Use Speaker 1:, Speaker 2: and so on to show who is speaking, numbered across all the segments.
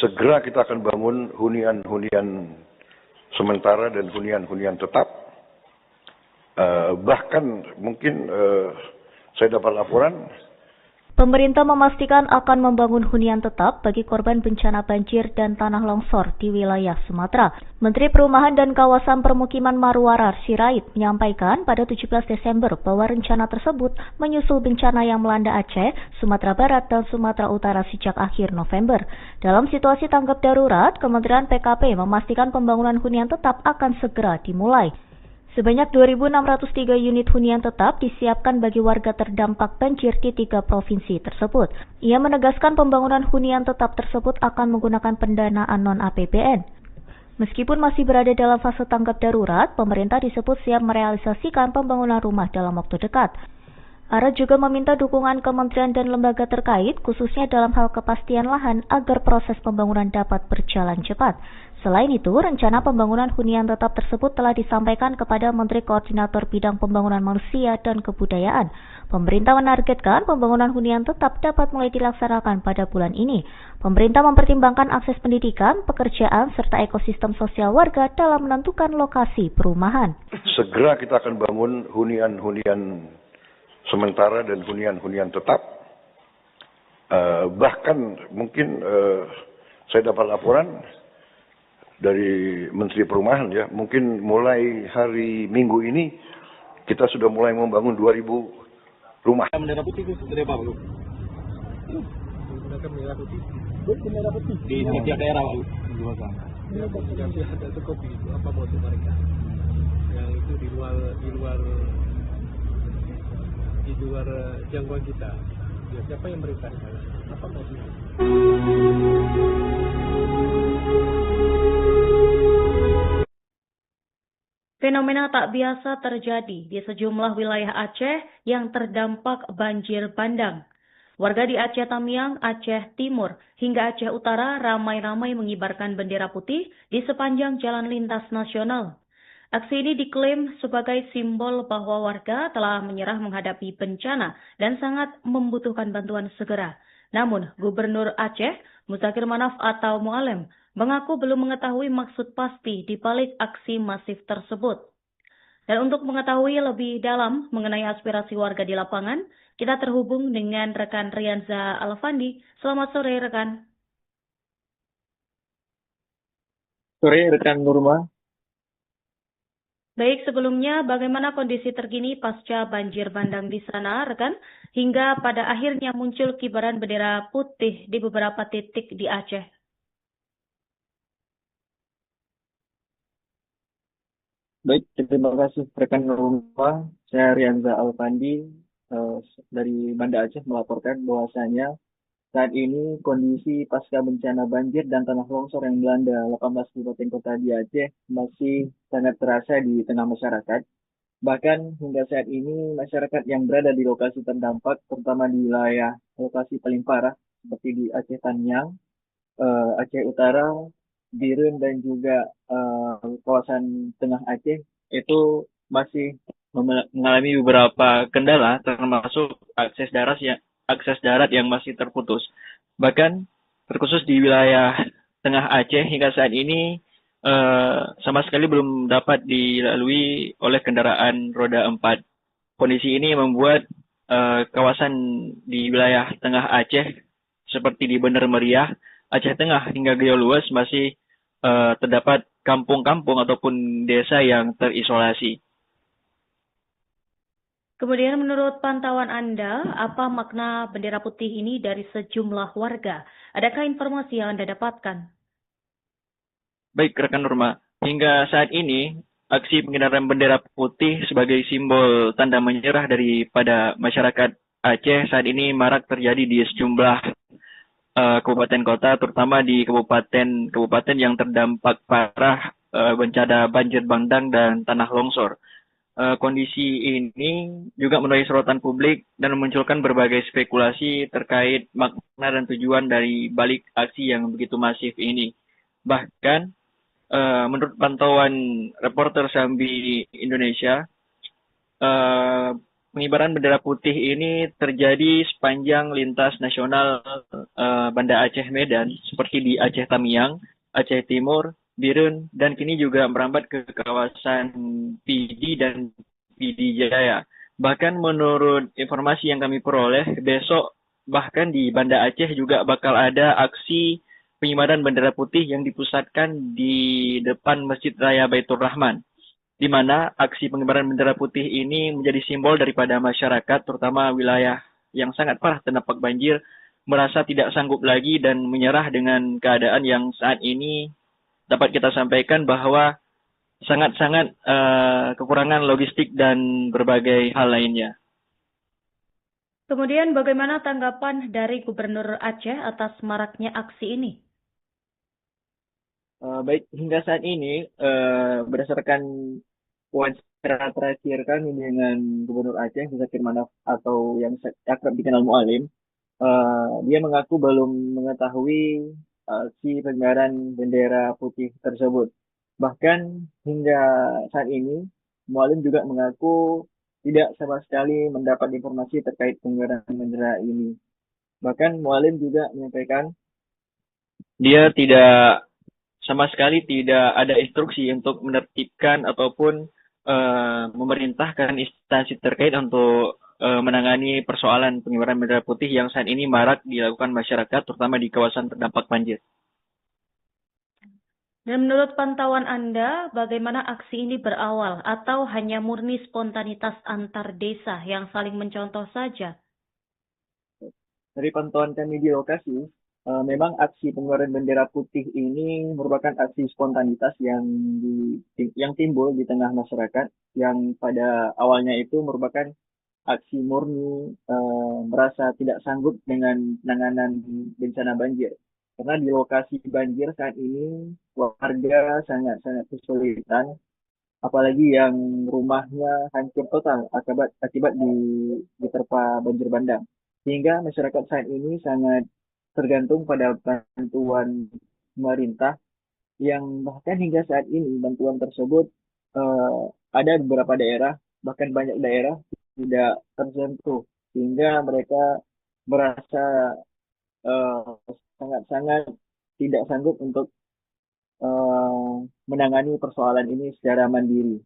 Speaker 1: Segera kita akan bangun hunian-hunian sementara dan hunian-hunian tetap. Bahkan mungkin saya dapat laporan.
Speaker 2: Pemerintah memastikan akan membangun hunian tetap bagi korban bencana banjir dan tanah longsor di wilayah Sumatera. Menteri Perumahan dan Kawasan Permukiman Marwarar Sirait menyampaikan pada 17 Desember bahwa rencana tersebut menyusul bencana yang melanda Aceh, Sumatera Barat, dan Sumatera Utara sejak akhir November. Dalam situasi tanggap darurat, Kementerian PKP memastikan pembangunan hunian tetap akan segera dimulai. Sebanyak 2.603 unit hunian tetap disiapkan bagi warga terdampak banjir di 3 provinsi tersebut. Ia menegaskan pembangunan hunian tetap tersebut akan menggunakan pendanaan non-APBN. Meskipun masih berada dalam fase tanggap darurat, pemerintah disebut siap merealisasikan pembangunan rumah dalam waktu dekat. Ara juga meminta dukungan kementerian dan lembaga terkait, khususnya dalam hal kepastian lahan agar proses pembangunan dapat berjalan cepat. Selain itu, rencana pembangunan hunian tetap tersebut telah disampaikan kepada Menteri Koordinator Bidang Pembangunan Manusia dan Kebudayaan. Pemerintah menargetkan pembangunan hunian tetap dapat mulai dilaksanakan pada bulan ini. Pemerintah mempertimbangkan akses pendidikan, pekerjaan, serta ekosistem sosial warga dalam menentukan lokasi perumahan.
Speaker 1: Segera kita akan bangun hunian-hunian sementara dan hunian-hunian tetap. Bahkan mungkin saya dapat laporan dari Menteri Perumahan ya, mungkin mulai hari Minggu ini kita sudah mulai membangun 2.000 rumah.
Speaker 3: Bendera putih itu dari apa, Pak?
Speaker 4: Menggunakan merah putih.
Speaker 3: Bendera putih di setiap daerah, Pak.
Speaker 4: Ya, tapi ada cukup itu apa motif mereka? Yang itu di luar jangkauan kita. Ya, siapa yang merintah di sana? Apa motifnya?
Speaker 2: Fenomena tak biasa terjadi di sejumlah wilayah Aceh yang terdampak banjir bandang. Warga di Aceh Tamiang, Aceh Timur, hingga Aceh Utara ramai-ramai mengibarkan bendera putih di sepanjang jalan lintas nasional. Aksi ini diklaim sebagai simbol bahwa warga telah menyerah menghadapi bencana dan sangat membutuhkan bantuan segera. Namun, Gubernur Aceh, Muzakir Manaf atau Mualem, mengaku belum mengetahui maksud pasti di balik aksi masif tersebut. Dan untuk mengetahui lebih dalam mengenai aspirasi warga di lapangan, kita terhubung dengan rekan Rianza Alfandi. Selamat sore, rekan.
Speaker 3: Sore, rekan Nurma.
Speaker 2: Baik, sebelumnya bagaimana kondisi terkini pasca banjir bandang di sana, rekan? Hingga pada akhirnya muncul kibaran bendera putih di beberapa titik di Aceh.
Speaker 3: Baik, terima kasih rekan Nurma. Saya Rianza Alfandi dari Banda Aceh melaporkan bahwasanya saat ini kondisi pasca bencana banjir dan tanah longsor yang melanda 18 kabupaten kota di Aceh masih sangat terasa di tengah masyarakat. Bahkan hingga saat ini masyarakat yang berada di lokasi terdampak, terutama di wilayah lokasi paling parah seperti di Aceh Tanyang, Aceh Utara, Birun dan juga kawasan Tengah Aceh itu masih mengalami beberapa kendala, termasuk akses darat yang masih terputus. Bahkan terkhusus di wilayah Tengah Aceh hingga saat ini sama sekali belum dapat dilalui oleh kendaraan roda 4. Kondisi ini membuat kawasan di wilayah Tengah Aceh seperti di Bener Meriah, Aceh Tengah hingga Geo Luas masih terdapat kampung-kampung ataupun desa yang terisolasi.
Speaker 2: Kemudian menurut pantauan Anda, apa makna bendera putih ini dari sejumlah warga? Adakah informasi yang Anda dapatkan?
Speaker 3: Baik, rekan Nurma. Hingga saat ini, aksi pengibaran bendera putih sebagai simbol tanda menyerah daripada masyarakat Aceh saat ini marak terjadi di sejumlah kabupaten kota, terutama di kabupaten yang terdampak parah bencana banjir bandang dan tanah longsor. Kondisi ini juga menuai sorotan publik dan memunculkan berbagai spekulasi terkait makna dan tujuan dari balik aksi yang begitu masif ini. Bahkan, menurut pantauan reporter Sambi Indonesia, pengibaran bendera putih ini terjadi sepanjang lintas nasional Banda Aceh Medan, seperti di Aceh Tamiang, Aceh Timur, Birun, dan kini juga merambat ke kawasan Pidi dan Pidi Jaya. Bahkan menurut informasi yang kami peroleh, besok bahkan di Banda Aceh juga bakal ada aksi pengibaran bendera putih yang dipusatkan di depan Masjid Raya Baitur Rahman, di mana aksi pengibaran bendera putih ini menjadi simbol daripada masyarakat, terutama wilayah yang sangat parah terdampak banjir, merasa tidak sanggup lagi dan menyerah dengan keadaan yang saat ini dapat kita sampaikan bahwa sangat-sangat kekurangan logistik dan berbagai hal lainnya.
Speaker 2: Kemudian bagaimana tanggapan dari Gubernur Aceh atas maraknya aksi ini?
Speaker 3: Baik, hingga saat ini berdasarkan wawancara terakhir kami dengan Gubernur Aceh, Zakir Manaf, atau yang akrab dikenal Mualim, dia mengaku belum mengetahui aksi pengibaran bendera putih tersebut. Bahkan hingga saat ini, Mualim juga mengaku tidak sama sekali mendapat informasi terkait pengibaran bendera ini. Bahkan Mualim juga menyampaikan dia sama sekali tidak ada instruksi untuk menertibkan ataupun memerintahkan instansi terkait untuk menangani persoalan pengibaran bendera putih yang saat ini marak dilakukan masyarakat, terutama di kawasan terdampak banjir.
Speaker 2: Dan menurut pantauan Anda, bagaimana aksi ini berawal atau hanya murni spontanitas antar desa yang saling mencontoh saja?
Speaker 3: Dari pantauan kami di lokasi, memang aksi pengibaran bendera putih ini merupakan aksi spontanitas yang timbul di tengah masyarakat, yang pada awalnya itu merupakan aksi murni merasa tidak sanggup dengan penanganan bencana banjir. Karena di lokasi banjir saat ini warga sangat-sangat kesulitan, apalagi yang rumahnya hancur total akibat diterpa banjir bandang. Sehingga masyarakat saat ini sangat tergantung pada bantuan pemerintah, yang bahkan hingga saat ini bantuan tersebut ada beberapa daerah, bahkan banyak daerah tidak tersentuh, sehingga mereka merasa sangat-sangat tidak sanggup untuk menangani persoalan ini secara mandiri.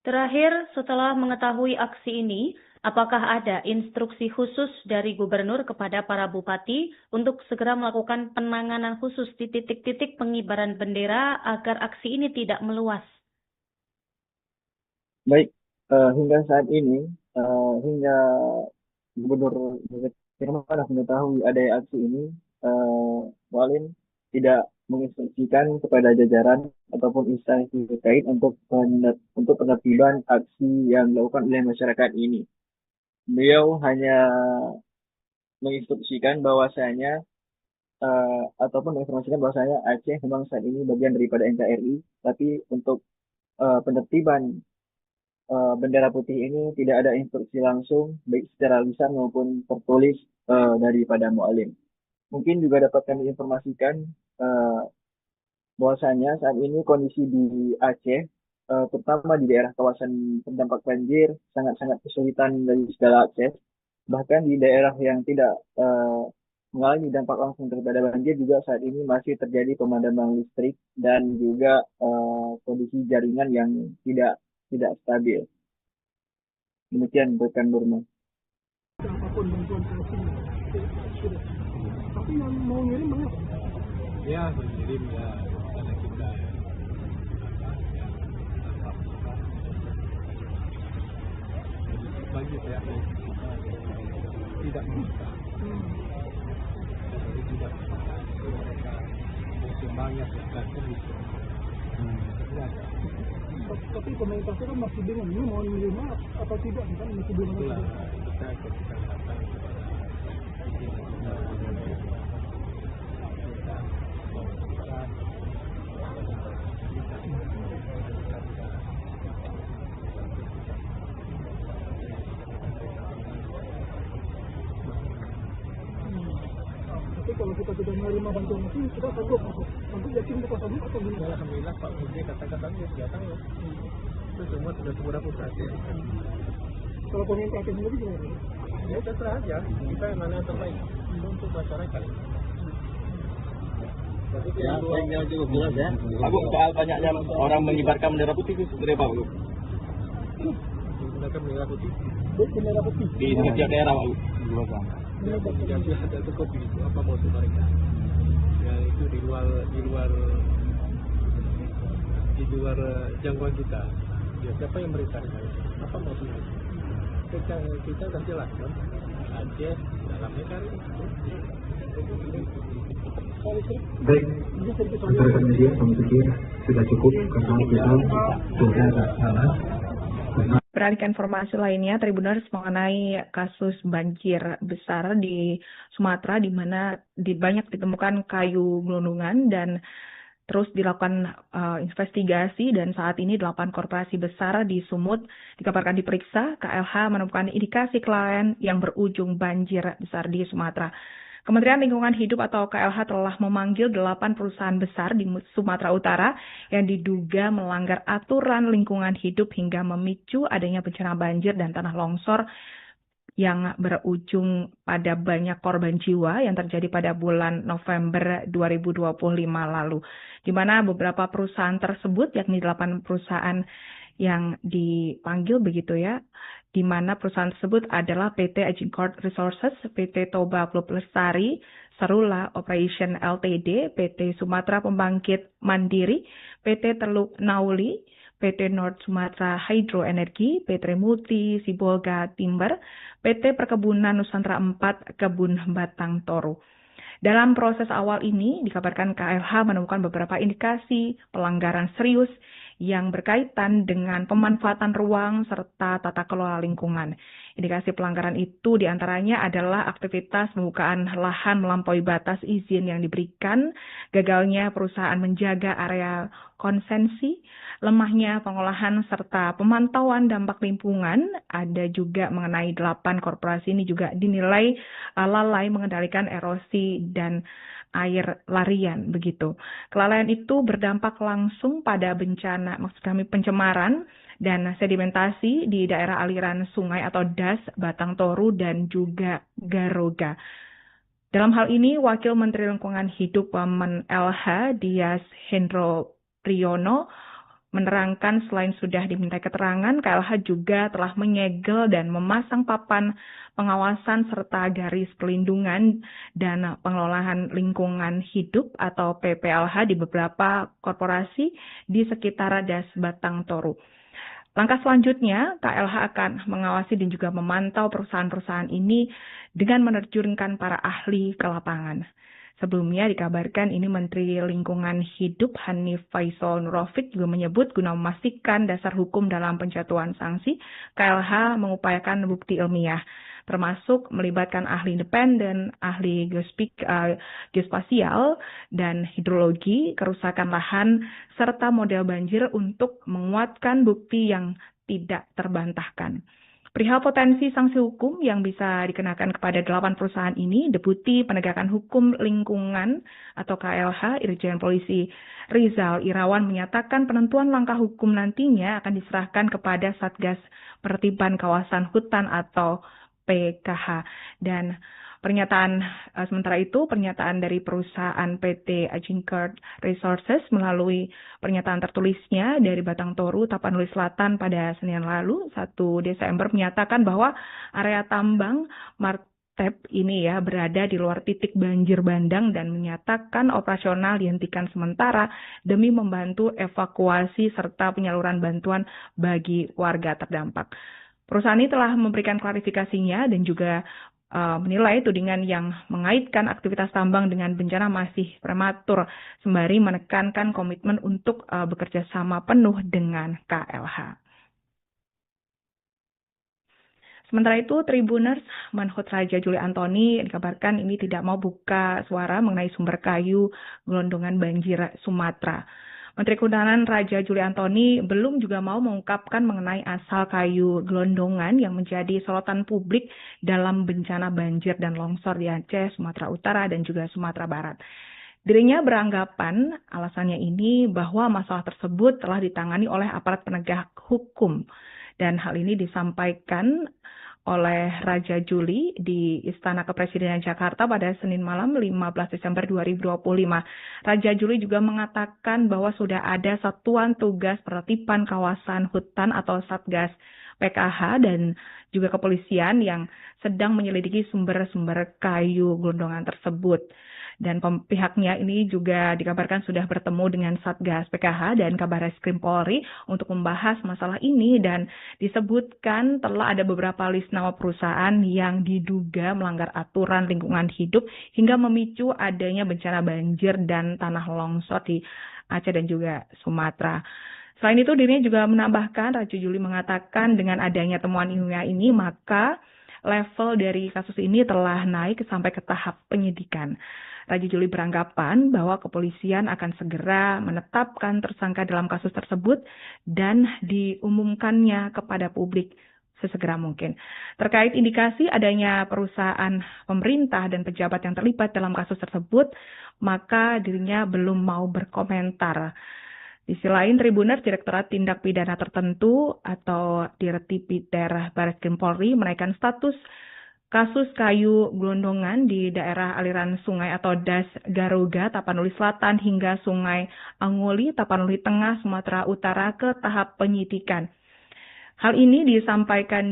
Speaker 2: Terakhir, setelah mengetahui aksi ini, apakah ada instruksi khusus dari gubernur kepada para bupati untuk segera melakukan penanganan khusus di titik-titik pengibaran bendera agar aksi ini tidak meluas?
Speaker 3: Baik, hingga saat ini, hingga Gubernur Firman mengetahui ada aksi ini, Mualim tidak menginstruksikan kepada jajaran ataupun instansi terkait untuk penertiban aksi yang dilakukan oleh masyarakat ini. Beliau hanya menginstruksikan bahwasanya ataupun menginformasikan bahwasanya Aceh memang saat ini bagian daripada NKRI, tapi untuk penertiban bendera putih ini tidak ada instruksi langsung baik secara lisan maupun tertulis daripada Mualim. Mungkin juga dapat kami informasikan bahwasanya saat ini kondisi di Aceh, terutama di daerah kawasan terdampak banjir, sangat-sangat kesulitan dari segala akses. Bahkan di daerah yang tidak mengalami dampak langsung daripada banjir juga saat ini masih terjadi pemadaman listrik dan juga kondisi jaringan yang tidak stabil. Demikian rekan Burma.
Speaker 4: Apapun bantuan kasih sudah. Tapi yang mau ngirim banyak. Ya, mengirim ya karena kita banyak ya tidak meminta. Jadi tidak mereka semangat ya kan itu. Tapi pemerintah itu kan masih bingung ini mau menerima atau tidak kan masih belum ada. Kita datang tapi kalau kita tidak menerima bantuan itu kita sanggup masuk. Nanti yakin kita sanggup atau gimana? Alhamdulillah Pak Menteri kata-katanya datang ya. Itu semua sudah berapa perhatian. Kalau pemerintah sendiri gimana?
Speaker 5: Ya terserah aja, kita yang mana yang terbaik untuk masyarakat.
Speaker 3: Ya, saya kira cukup jelas ya. Aku soal banyaknya orang mengibarkan bendera putih itu seperti apa, Bu?
Speaker 5: Menggunakan bendera putih.
Speaker 4: Bendera putih.
Speaker 3: Di setiap daerah, Pak.
Speaker 5: Yang ada cukup itu apa motif mereka? Ya itu di luar jangkauan kita. Ya siapa yang merintahkan? Apa motifnya? Kita sudah jelaskan. Aceh dalamnya cari.
Speaker 6: Baik, rekan media, kami pikir sudah cukup karena kita sudah agak salah.
Speaker 7: Beralih ke informasi lainnya, Tribuners mengenai kasus banjir besar di Sumatera di mana banyak ditemukan kayu gelondongan dan terus dilakukan investigasi dan saat ini 8 korporasi besar di Sumut dikabarkan diperiksa. KLH menemukan indikasi kelalaian yang berujung banjir besar di Sumatera. Kementerian Lingkungan Hidup atau KLH telah memanggil 8 perusahaan besar di Sumatera Utara yang diduga melanggar aturan lingkungan hidup hingga memicu adanya bencana banjir dan tanah longsor yang berujung pada banyak korban jiwa yang terjadi pada bulan November 2025 lalu. Di mana beberapa perusahaan tersebut, yakni 8 perusahaan yang dipanggil begitu ya, di mana perusahaan tersebut adalah PT Agincourt Resources, PT Toba Club Lestari, Serula Operation Ltd, PT Sumatera Pembangkit Mandiri, PT Teluk Nauli, PT North Sumatra Hydro Energy, PT Multi Sibolga Timber, PT Perkebunan Nusantara 4 Kebun Batang Toru. Dalam proses awal ini, dikabarkan KLH menemukan beberapa indikasi pelanggaran serius yang berkaitan dengan pemanfaatan ruang serta tata kelola lingkungan. Indikasi pelanggaran itu diantaranya adalah aktivitas pembukaan lahan melampaui batas izin yang diberikan, gagalnya perusahaan menjaga area konsensi, lemahnya pengolahan serta pemantauan dampak lingkungan. Ada juga mengenai 8 korporasi ini juga dinilai lalai mengendalikan erosi dan air larian begitu. Kelalaian itu berdampak langsung pada bencana, maksud kami pencemaran dan sedimentasi di daerah aliran sungai atau DAS, Batang Toru dan juga Garoga. Dalam hal ini, Wakil Menteri Lingkungan Hidup Wamen LH Dias Hendro Priyono menerangkan selain sudah diminta keterangan, KLH juga telah menyegel dan memasang papan pengawasan serta garis pelindungan dan pengelolaan lingkungan hidup atau PPLH di beberapa korporasi di sekitar DAS Batang Toru. Langkah selanjutnya, KLH akan mengawasi dan juga memantau perusahaan-perusahaan ini dengan menerjunkan para ahli ke lapangan. Sebelumnya dikabarkan ini Menteri Lingkungan Hidup Hanif Faisal Nurofik juga menyebut guna memastikan dasar hukum dalam penjatuhan sanksi, KLH mengupayakan bukti ilmiah, termasuk melibatkan ahli independen, ahli geospasial dan hidrologi, kerusakan lahan, serta model banjir untuk menguatkan bukti yang tidak terbantahkan. Perihal potensi sanksi hukum yang bisa dikenakan kepada 8 perusahaan ini, Deputi Penegakan Hukum Lingkungan atau KLH Irjen Polisi Rizal Irawan menyatakan penentuan langkah hukum nantinya akan diserahkan kepada Satgas Penertiban Kawasan Hutan atau PKH. Dan sementara itu pernyataan dari perusahaan PT Agincourt Resources melalui pernyataan tertulisnya dari Batang Toru, Tapanuli Selatan pada Senin lalu 1 Desember menyatakan bahwa area tambang Martep ini ya berada di luar titik banjir bandang dan menyatakan operasional dihentikan sementara demi membantu evakuasi serta penyaluran bantuan bagi warga terdampak. Perusahaan ini telah memberikan klarifikasinya dan juga menilai tudingan yang mengaitkan aktivitas tambang dengan bencana masih prematur, sembari menekankan komitmen untuk bekerja sama penuh dengan KLH. Sementara itu, Tribuners Manhut Raja Juli Antoni dikabarkan ini tidak mau buka suara mengenai sumber kayu gelondongan banjir Sumatera. Menteri Kehutanan Raja Juli Antoni belum juga mau mengungkapkan mengenai asal kayu gelondongan yang menjadi sorotan publik dalam bencana banjir dan longsor di Aceh, Sumatera Utara, dan juga Sumatera Barat. Dirinya beranggapan alasannya ini bahwa masalah tersebut telah ditangani oleh aparat penegak hukum Dan hal ini disampaikan oleh Raja Juli di Istana Kepresidenan Jakarta pada Senin malam 15 Desember 2025. Raja Juli juga mengatakan bahwa sudah ada Satuan Tugas Penertiban Kawasan Hutan atau Satgas PKH dan juga kepolisian yang sedang menyelidiki sumber-sumber kayu gelondongan tersebut. Dan pihaknya ini juga dikabarkan sudah bertemu dengan Satgas PKH dan Kabarreskrim Polri untuk membahas masalah ini, dan disebutkan telah ada beberapa list nama perusahaan yang diduga melanggar aturan lingkungan hidup hingga memicu adanya bencana banjir dan tanah longsor di Aceh dan juga Sumatera. Selain itu, dirinya juga menambahkan, Raja Juli mengatakan dengan adanya temuan ilmiah ini, maka level dari kasus ini telah naik sampai ke tahap penyidikan. Raja Juli beranggapan bahwa kepolisian akan segera menetapkan tersangka dalam kasus tersebut dan diumumkannya kepada publik sesegera mungkin. Terkait indikasi adanya perusahaan pemerintah dan pejabat yang terlibat dalam kasus tersebut, maka dirinya belum mau berkomentar. Di sisi lain, Tribuners Direktorat Tindak Pidana Tertentu atau Dirtipidum Barreskrim Polri menaikkan status kasus kayu gelondongan di daerah aliran sungai atau Das Garuga, Tapanuli Selatan hingga Sungai Angoli, Tapanuli Tengah, Sumatera Utara ke tahap penyidikan. Hal ini disampaikan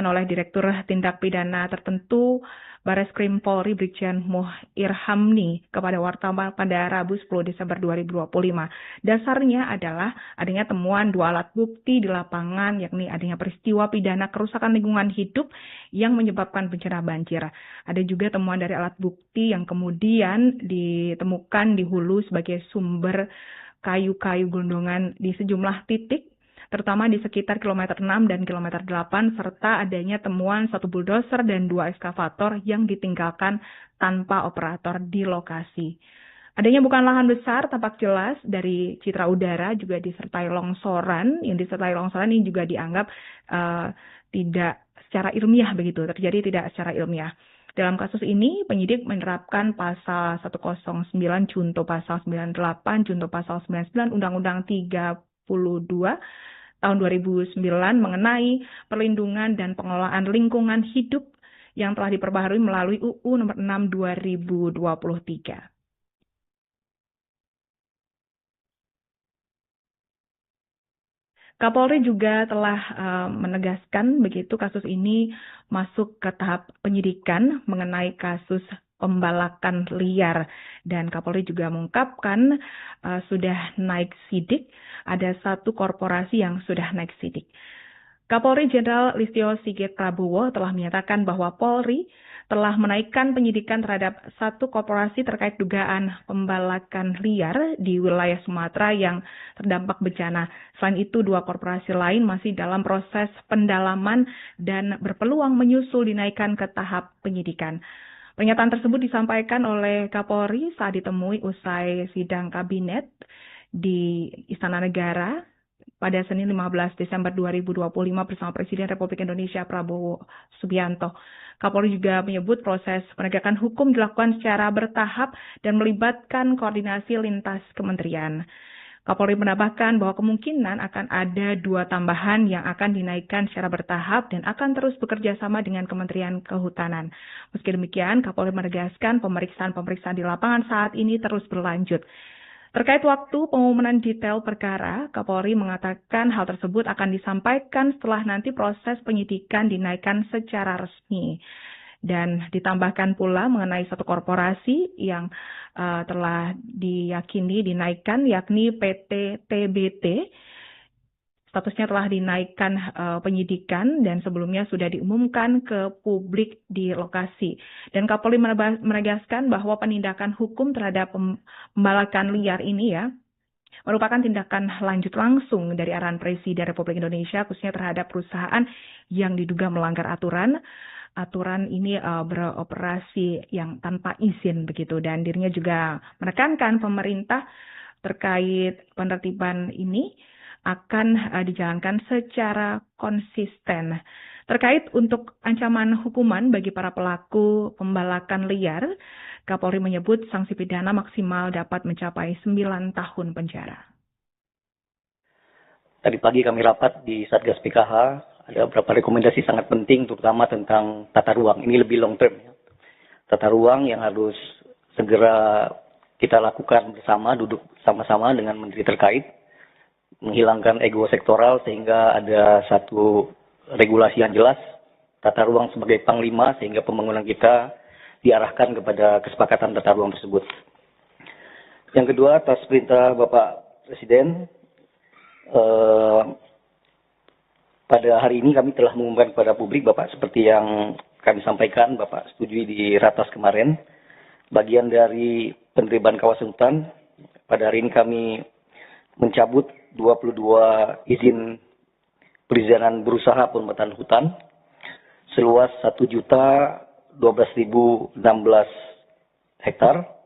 Speaker 7: oleh Direktur Tindak Pidana Tertentu Barreskrim Polri Brigjen Muh Irhamni kepada wartawan pada Rabu 10 Desember 2025. Dasarnya adalah adanya temuan 2 alat bukti di lapangan, yakni adanya peristiwa pidana kerusakan lingkungan hidup yang menyebabkan bencana banjir. Ada juga temuan dari alat bukti yang kemudian ditemukan di hulu sebagai sumber kayu-kayu gelondongan di sejumlah titik, terutama di sekitar kilometer 6 dan kilometer 8, serta adanya temuan 1 bulldozer dan 2 ekskavator yang ditinggalkan tanpa operator di lokasi. Adanya bukan lahan besar tampak jelas dari citra udara, juga disertai longsoran. Yang disertai longsoran ini juga dianggap tidak secara ilmiah begitu, terjadi tidak secara ilmiah. Dalam kasus ini, penyidik menerapkan pasal 109 junto pasal 98 junto pasal 99 Undang-Undang 32 tahun 2009 mengenai perlindungan dan pengelolaan lingkungan hidup yang telah diperbaharui melalui UU nomor 6 2023. Kapolri juga telah menegaskan begitu kasus ini masuk ke tahap penyidikan mengenai kasus pembalakan liar, dan Kapolri juga mengungkapkan sudah naik sidik, ada 1 korporasi yang sudah naik sidik. Kapolri Jenderal Listio Sigit Prabowo telah menyatakan bahwa Polri telah menaikkan penyidikan terhadap 1 korporasi terkait dugaan pembalakan liar di wilayah Sumatera yang terdampak bencana. Selain itu, 2 korporasi lain masih dalam proses pendalaman dan berpeluang menyusul dinaikkan ke tahap penyidikan. Pernyataan tersebut disampaikan oleh Kapolri saat ditemui usai sidang kabinet di Istana Negara pada Senin 15 Desember 2025 bersama Presiden Republik Indonesia Prabowo Subianto. Kapolri juga menyebut proses penegakan hukum dilakukan secara bertahap dan melibatkan koordinasi lintas kementerian. Kapolri menambahkan bahwa kemungkinan akan ada 2 tambahan yang akan dinaikkan secara bertahap dan akan terus bekerja sama dengan Kementerian Kehutanan. Meski demikian, Kapolri menegaskan pemeriksaan di lapangan saat ini terus berlanjut. Terkait waktu pengumuman detail perkara, Kapolri mengatakan hal tersebut akan disampaikan setelah nanti proses penyidikan dinaikkan secara resmi. Dan ditambahkan pula mengenai 1 korporasi yang telah diyakini dinaikkan, yakni PT TBT. Statusnya telah dinaikkan penyidikan dan sebelumnya sudah diumumkan ke publik di lokasi. Dan Kapolri menegaskan bahwa penindakan hukum terhadap pembalakan liar ini merupakan tindakan lanjut langsung dari arahan Presiden Republik Indonesia, khususnya terhadap perusahaan yang diduga melanggar aturan. Aturan ini beroperasi yang tanpa izin begitu, dan dirinya juga menekankan pemerintah terkait penertiban ini akan dijalankan secara konsisten. Terkait untuk ancaman hukuman bagi para pelaku pembalakan liar, Kapolri menyebut sanksi pidana maksimal dapat mencapai 9 tahun penjara.
Speaker 8: Tadi pagi kami rapat di Satgas PKH, ada beberapa rekomendasi sangat penting, terutama tentang tata ruang. Ini lebih long term. Tata ruang yang harus segera kita lakukan bersama, duduk sama-sama dengan menteri terkait, menghilangkan ego sektoral sehingga ada satu regulasi yang jelas, tata ruang sebagai panglima sehingga pembangunan kita diarahkan kepada kesepakatan tata ruang tersebut. Yang kedua, atas perintah Bapak Presiden, pada hari ini kami telah mengumumkan kepada publik, Bapak, seperti yang kami sampaikan, Bapak setujui di Ratas kemarin, bagian dari penerimaan kawasan hutan. Pada hari ini kami mencabut 22 izin perizinan berusaha penempatan hutan seluas 1.012.016 hektar.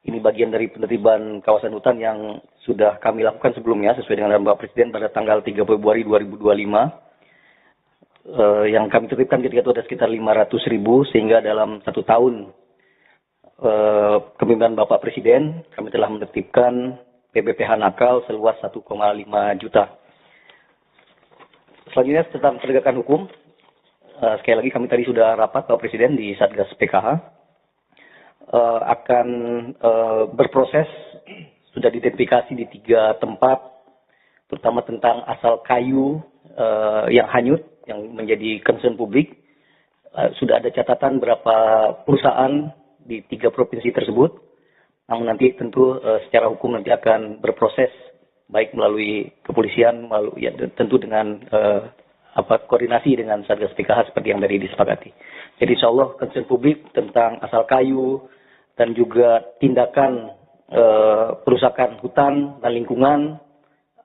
Speaker 8: Ini bagian dari penertiban kawasan hutan yang sudah kami lakukan sebelumnya sesuai dengan arahan Bapak Presiden pada tanggal 3 Februari 2025. Yang kami tertibkan ketika itu ada sekitar 500.000 sehingga dalam 1 tahun kepemimpinan Bapak Presiden kami telah menertibkan PBPH nakal seluas 1,5 juta. Selanjutnya tentang penegakan hukum. Sekali lagi kami tadi sudah rapat Bapak Presiden di Satgas PKH. Akan berproses, sudah diidentifikasi di 3 tempat, terutama tentang asal kayu yang hanyut, yang menjadi concern publik. Sudah ada catatan berapa perusahaan di 3 provinsi tersebut, namun nanti tentu secara hukum nanti akan berproses, baik melalui kepolisian, melalui ya, tentu dengan koordinasi dengan Satgas PKH seperti yang tadi disepakati. Jadi insya Allah concern publik tentang asal kayu, dan juga tindakan perusakan hutan dan lingkungan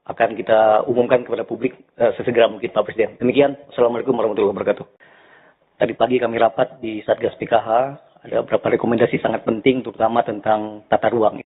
Speaker 8: akan kita umumkan kepada publik sesegera mungkin Pak Presiden. Demikian, Assalamualaikum warahmatullahi wabarakatuh. Tadi pagi kami rapat di Satgas PKH, ada beberapa rekomendasi sangat penting terutama tentang tata ruang.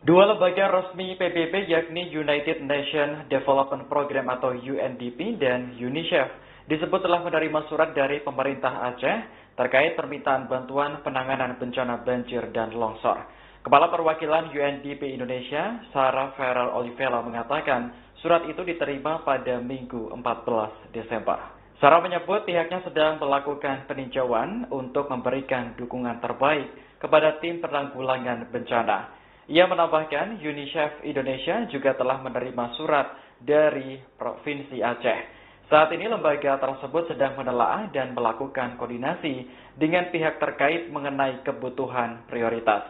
Speaker 9: Dua lembaga resmi PBB yakni United Nations Development Program atau UNDP dan UNICEF disebut telah menerima surat dari pemerintah Aceh terkait permintaan bantuan penanganan bencana banjir dan longsor. Kepala Perwakilan UNDP Indonesia, Sarah Farrell Olivella mengatakan surat itu diterima pada Minggu 14 Desember. Sarah menyebut pihaknya sedang melakukan peninjauan untuk memberikan dukungan terbaik kepada tim penanggulangan bencana. Ia menambahkan UNICEF Indonesia juga telah menerima surat dari Provinsi Aceh. Saat ini lembaga tersebut sedang menelaah dan melakukan koordinasi dengan pihak terkait mengenai kebutuhan prioritas.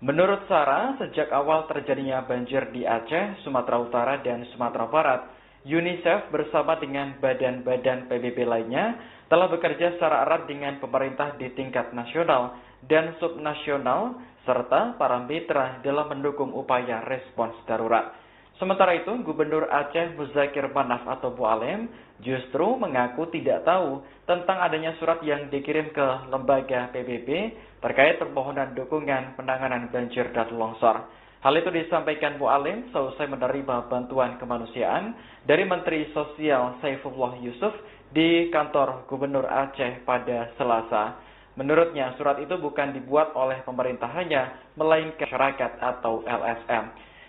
Speaker 9: Menurut Sarah, sejak awal terjadinya banjir di Aceh, Sumatera Utara, dan Sumatera Barat, UNICEF bersama dengan badan-badan PBB lainnya telah bekerja secara erat dengan pemerintah di tingkat nasional dan subnasional serta para mitra dalam mendukung upaya respons darurat. Sementara itu, Gubernur Aceh Muzakir Manaf atau Bu Alem justru mengaku tidak tahu tentang adanya surat yang dikirim ke lembaga PBB terkait permohonan dukungan penanganan banjir dan longsor. Hal itu disampaikan Bu Alem seusai menerima bantuan kemanusiaan dari Menteri Sosial Saifullah Yusuf di kantor Gubernur Aceh pada Selasa. Menurutnya, surat itu bukan dibuat oleh pemerintahannya, melainkan masyarakat atau LSM.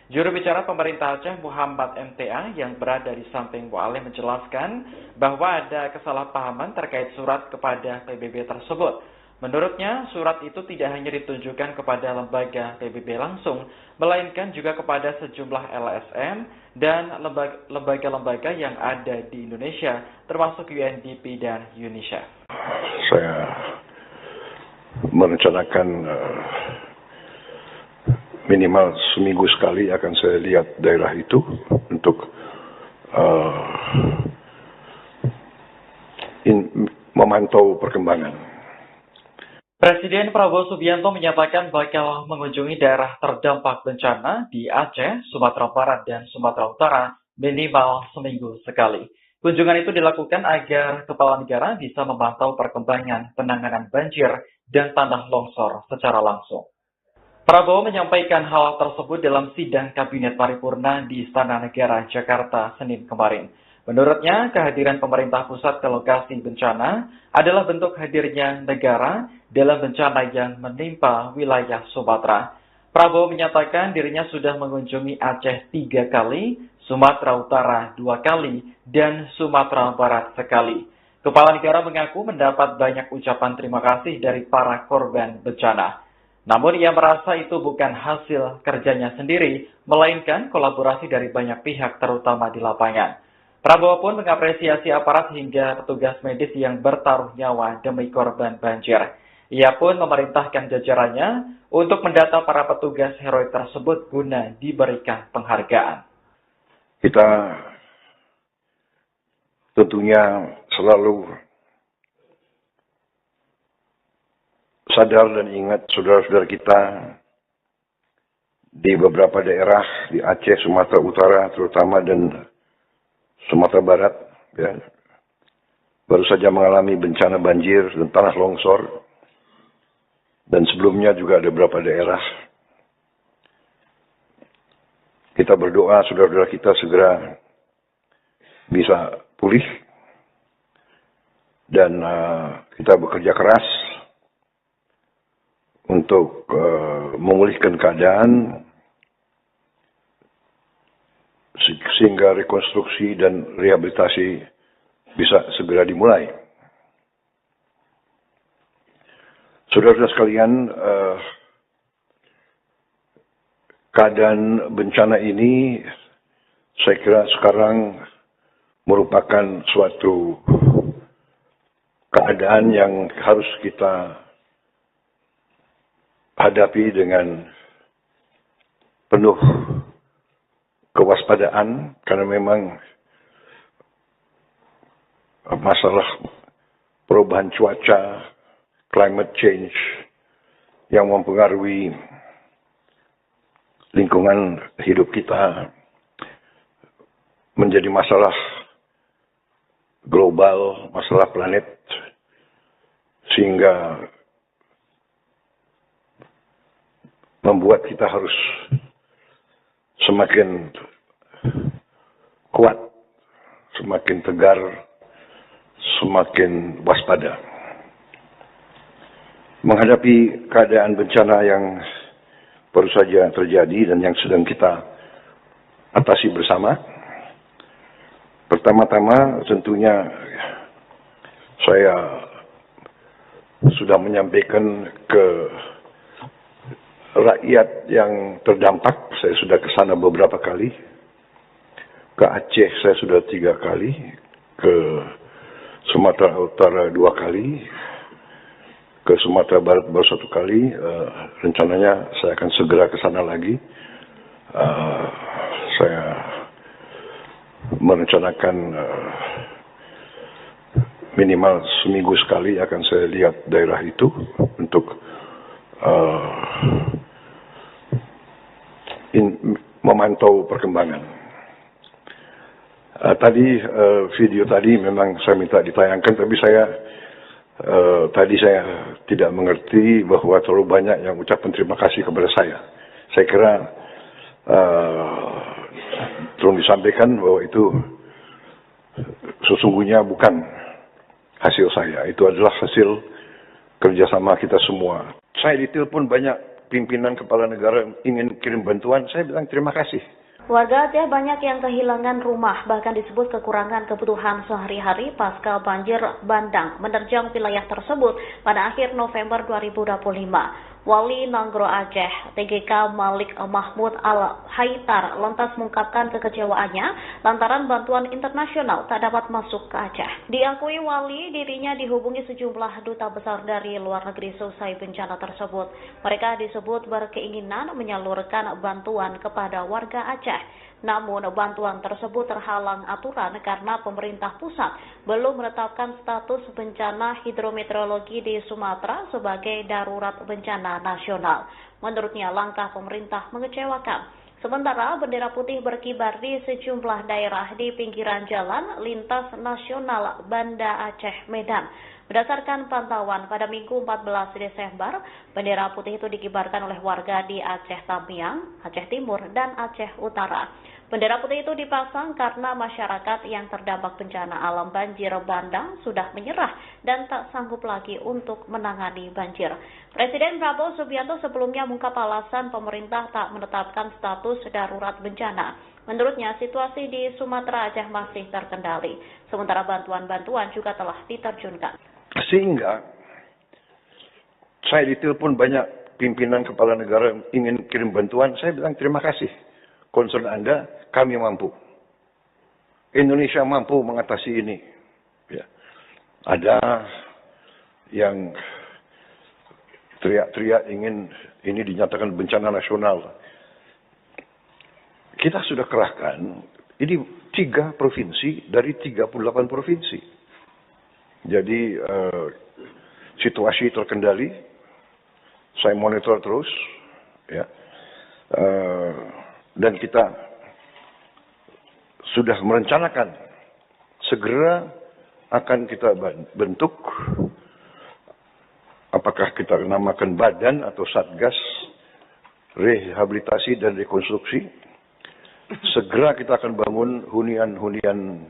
Speaker 9: Juru bicara pemerintah Aceh Muhammad MTA yang berada di samping Bu Alem menjelaskan bahwa ada kesalahpahaman terkait surat kepada PBB tersebut. Menurutnya, surat itu tidak hanya ditunjukkan kepada lembaga PBB langsung, melainkan juga kepada sejumlah LSM dan lembaga-lembaga yang ada di Indonesia, termasuk UNDP dan UNICEF.
Speaker 1: Saya merencanakan minimal seminggu sekali akan saya lihat daerah itu untuk memantau perkembangan.
Speaker 9: Presiden Prabowo Subianto menyatakan bakal mengunjungi daerah terdampak bencana di Aceh, Sumatera Barat, dan Sumatera Utara minimal seminggu sekali. Kunjungan itu dilakukan agar kepala negara bisa memantau perkembangan penanganan banjir dan tanah longsor secara langsung. Prabowo menyampaikan hal tersebut dalam sidang Kabinet Paripurna di Istana Negara, Jakarta, Senin kemarin. Menurutnya, kehadiran pemerintah pusat ke lokasi bencana adalah bentuk hadirnya negara dalam bencana yang menimpa wilayah Sumatera. Prabowo menyatakan dirinya sudah mengunjungi Aceh 3 kali, Sumatera Utara 2 kali, dan Sumatera Barat sekali. Kepala negara mengaku mendapat banyak ucapan terima kasih dari para korban bencana. Namun ia merasa itu bukan hasil kerjanya sendiri, melainkan kolaborasi dari banyak pihak terutama di lapangan. Prabowo pun mengapresiasi aparat hingga petugas medis yang bertaruh nyawa demi korban banjir. Ia pun memerintahkan jajarannya untuk mendata para petugas heroik tersebut guna diberikan penghargaan.
Speaker 1: Kita tentunya selalu sadar dan ingat saudara-saudara kita di beberapa daerah di Aceh, Sumatera Utara terutama, dan Sumatera Barat, ya, baru saja mengalami bencana banjir dan tanah longsor, dan sebelumnya juga ada beberapa daerah. Kita berdoa saudara-saudara kita segera bisa pulih, dan kita bekerja keras untuk memulihkan keadaan sehingga rekonstruksi dan rehabilitasi bisa segera dimulai. Saudara-saudara sekalian, keadaan bencana ini saya kira sekarang merupakan suatu keadaan yang harus kita hadapi dengan penuh kewaspadaan, karena memang masalah perubahan cuaca, climate change, yang mempengaruhi lingkungan hidup kita menjadi masalah global, masalah planet, sehingga membuat kita harus semakin kuat, semakin tegar, semakin waspada. Menghadapi keadaan bencana yang baru saja terjadi dan yang sedang kita atasi bersama, pertama-tama tentunya saya sudah menyampaikan ke rakyat yang terdampak. Saya sudah ke sana beberapa kali. Ke Aceh saya sudah 3 kali. Ke Sumatera Utara 2 kali. Ke Sumatera Barat baru 1 kali. Rencananya saya akan segera ke sana lagi. Saya merencanakan minimal seminggu sekali akan saya lihat daerah itu untuk memantau perkembangan. Tadi video tadi memang saya minta ditayangkan, tapi tadi saya tidak mengerti bahwa terlalu banyak yang ucapan terima kasih kepada saya. Saya kira tolong disampaikan bahwa itu sesungguhnya bukan hasil saya, itu adalah hasil kerjasama kita semua. Saya ditelepon banyak pimpinan kepala negara ingin kirim bantuan, saya bilang terima kasih.
Speaker 2: Warga Aceh banyak yang kehilangan rumah, bahkan disebut kekurangan kebutuhan sehari-hari pasca banjir bandang menerjang wilayah tersebut pada akhir November 2025. Wali Nanggro Aceh, TGK Malik Mahmud Al-Haitar, lantas mengungkapkan kekecewaannya lantaran bantuan internasional tak dapat masuk ke Aceh. Diakui Wali, dirinya dihubungi sejumlah duta besar dari luar negeri selesai bencana tersebut. Mereka disebut berkeinginan menyalurkan bantuan kepada warga Aceh. Namun bantuan tersebut terhalang aturan karena pemerintah pusat belum menetapkan status bencana hidrometeorologi di Sumatera sebagai darurat bencana nasional. Menurutnya langkah pemerintah mengecewakan. Sementara bendera putih berkibar di sejumlah daerah di pinggiran jalan lintas nasional Banda Aceh Medan. Berdasarkan pantauan pada Minggu 14 Desember, bendera putih itu dikibarkan oleh warga di Aceh Tamiang, Aceh Timur, dan Aceh Utara. Bendera putih itu dipasang karena masyarakat yang terdampak bencana alam banjir bandang sudah menyerah dan tak sanggup lagi untuk menangani banjir. Presiden Prabowo Subianto sebelumnya mengungkap alasan pemerintah tak menetapkan status darurat bencana. Menurutnya, situasi di Sumatera Aceh masih terkendali, sementara bantuan-bantuan juga telah diterjunkan.
Speaker 1: Sehingga saya ditelepon banyak pimpinan kepala negara yang ingin kirim bantuan, saya bilang terima kasih. Concern Anda, kami mampu. Indonesia mampu mengatasi ini. Ya. Ada yang teriak-teriak ingin ini dinyatakan bencana nasional. Kita sudah kerahkan, ini 3 provinsi dari 38 provinsi. Jadi situasi terkendali, saya monitor terus, ya. Dan kita sudah merencanakan segera akan kita bentuk, apakah kita namakan badan atau satgas rehabilitasi dan rekonstruksi. Segera kita akan bangun hunian-hunian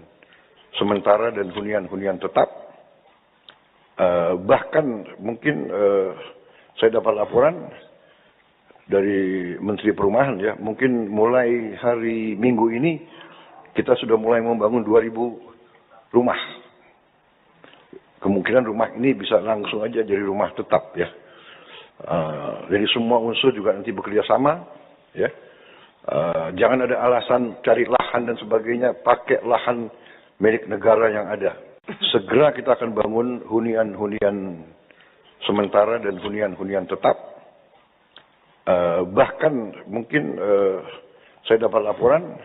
Speaker 1: sementara dan hunian-hunian tetap. Bahkan mungkin saya dapat laporan dari Menteri Perumahan, ya, mungkin mulai hari Minggu ini kita sudah mulai membangun 2.000 rumah. Kemungkinan rumah ini bisa langsung aja jadi rumah tetap, ya. Jadi semua unsur juga nanti bekerja sama, ya. Jangan ada alasan cari lahan dan sebagainya, pakai lahan milik negara yang ada. Segera kita akan bangun hunian-hunian sementara dan hunian-hunian tetap. Bahkan mungkin saya dapat laporan.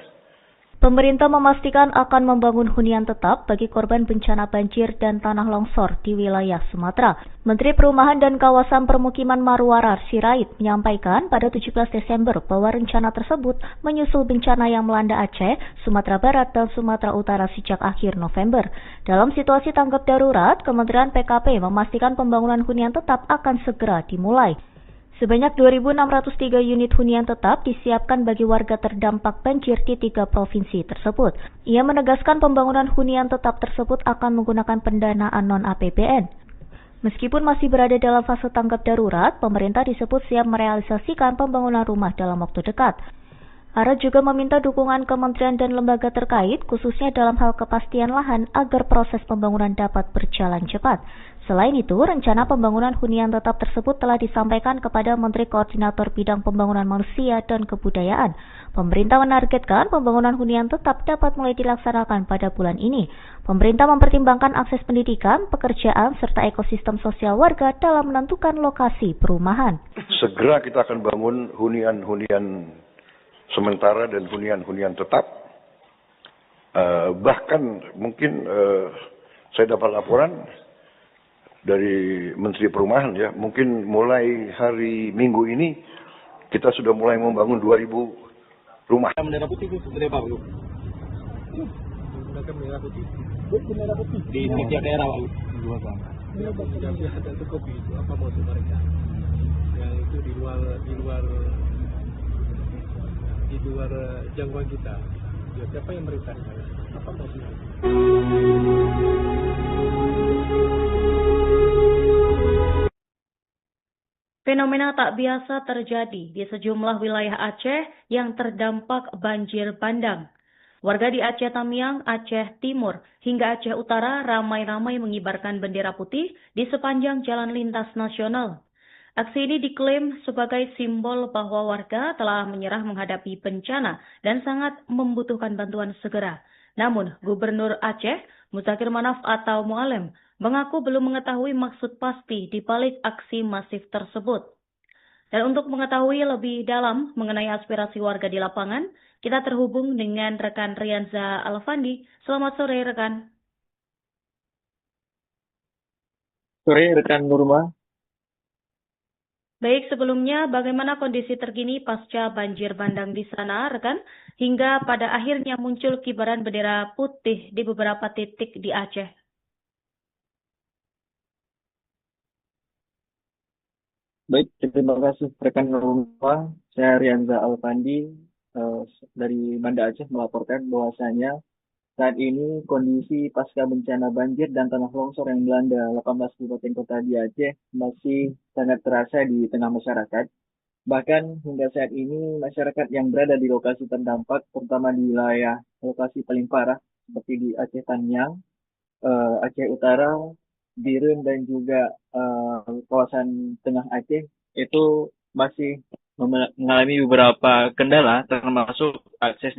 Speaker 2: Pemerintah memastikan akan membangun hunian tetap bagi korban bencana banjir dan tanah longsor di wilayah Sumatera. Menteri Perumahan dan Kawasan Permukiman Marwarar Sirait menyampaikan pada 17 Desember bahwa rencana tersebut menyusul bencana yang melanda Aceh, Sumatera Barat, dan Sumatera Utara sejak akhir November. Dalam situasi tanggap darurat, Kementerian PKP memastikan pembangunan hunian tetap akan segera dimulai. Sebanyak 2.603 unit hunian tetap disiapkan bagi warga terdampak banjir di 3 provinsi tersebut. Ia menegaskan pembangunan hunian tetap tersebut akan menggunakan pendanaan non-APBN. Meskipun masih berada dalam fase tanggap darurat, pemerintah disebut siap merealisasikan pembangunan rumah dalam waktu dekat. Ara juga meminta dukungan kementerian dan lembaga terkait, khususnya dalam hal kepastian lahan agar proses pembangunan dapat berjalan cepat. Selain itu, rencana pembangunan hunian tetap tersebut telah disampaikan kepada Menteri Koordinator Bidang Pembangunan Manusia dan Kebudayaan. Pemerintah menargetkan pembangunan hunian tetap dapat mulai dilaksanakan pada bulan ini. Pemerintah mempertimbangkan akses pendidikan, pekerjaan, serta ekosistem sosial warga dalam menentukan lokasi perumahan.
Speaker 1: Segera kita akan bangun hunian-hunian sementara dan hunian-hunian tetap. Bahkan mungkin saya dapat laporan dari Menteri Perumahan, ya, mungkin mulai hari Minggu ini kita sudah mulai membangun 2.000 rumah.
Speaker 5: Bendera putih itu sebenarnya Pak Lu? Menggunakan bendera putih. Bendera putih di setiap daerah Pak Lu. Tapi ada cukup itu apa motif mereka? Yang itu di luar jangkauan kita. Ya, siapa yang merintahkan? Apa motifnya?
Speaker 2: Fenomena tak biasa terjadi di sejumlah wilayah Aceh yang terdampak banjir bandang. Warga di Aceh Tamiang, Aceh Timur, hingga Aceh Utara ramai-ramai mengibarkan bendera putih di sepanjang jalan lintas nasional. Aksi ini diklaim sebagai simbol bahwa warga telah menyerah menghadapi bencana dan sangat membutuhkan bantuan segera. Namun, Gubernur Aceh, Muzakir Manaf atau Mualem, mengaku belum mengetahui maksud pasti di balik aksi masif tersebut. Dan untuk mengetahui lebih dalam mengenai aspirasi warga di lapangan, kita terhubung dengan rekan Rianza Alfandi. Selamat sore, rekan.
Speaker 3: Sore, rekan Nurma.
Speaker 2: Baik, sebelumnya bagaimana kondisi terkini pasca banjir bandang di sana, rekan? Hingga pada akhirnya muncul kibaran bendera putih di beberapa titik di Aceh.
Speaker 3: Baik, terima kasih rekan Nurma. Saya Rianza Alfandi dari Banda Aceh melaporkan bahwasanya saat ini kondisi pasca bencana banjir dan tanah longsor yang melanda 18 kabupaten kota di Aceh masih sangat terasa di tengah masyarakat. Bahkan hingga saat ini masyarakat yang berada di lokasi terdampak, terutama di wilayah lokasi paling parah seperti di Aceh Tamiang, Aceh Utara, Birun dan juga kawasan Tengah Aceh itu masih mengalami beberapa kendala termasuk akses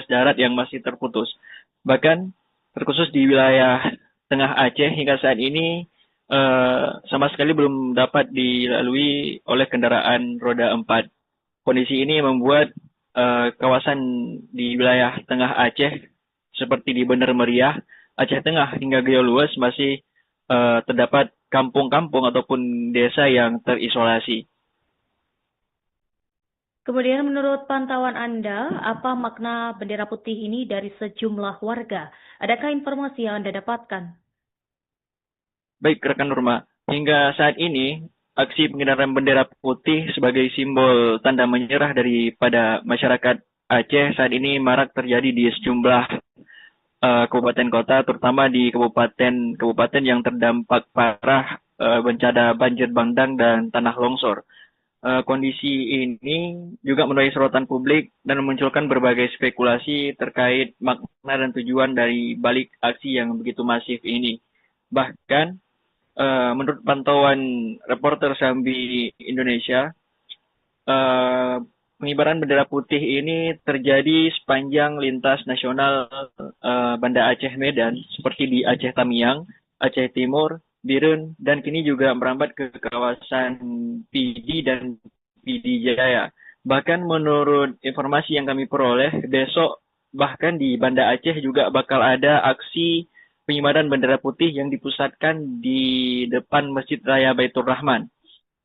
Speaker 3: darat yang masih terputus. Bahkan terkhusus di wilayah Tengah Aceh hingga saat ini sama sekali belum dapat dilalui oleh kendaraan roda 4. Kondisi ini membuat kawasan di wilayah Tengah Aceh seperti di Bener Meriah, Aceh Tengah hingga Gayo Luas masih terdapat kampung-kampung ataupun desa yang terisolasi.
Speaker 2: Kemudian menurut pantauan Anda, apa makna bendera putih ini dari sejumlah warga? Adakah informasi yang Anda dapatkan?
Speaker 3: Baik, rekan Nurma. Hingga saat ini, aksi pengibaran bendera putih sebagai simbol tanda menyerah daripada masyarakat Aceh saat ini marak terjadi di sejumlah kabupaten kota, terutama di kabupaten yang terdampak parah bencana banjir bandang dan tanah longsor. Kondisi ini juga menuai sorotan publik dan memunculkan berbagai spekulasi terkait makna dan tujuan dari balik aksi yang begitu masif ini. Bahkan, menurut pantauan reporter Sambi Indonesia, pengibaran bendera putih ini terjadi sepanjang lintas nasional Banda Aceh Medan, seperti di Aceh Tamiang, Aceh Timur, Birun, dan kini juga merambat ke kawasan Pidi dan Pidi Jaya. Bahkan menurut informasi yang kami peroleh, besok bahkan di Banda Aceh juga bakal ada aksi pengibaran bendera putih yang dipusatkan di depan Masjid Raya Baitur Rahman,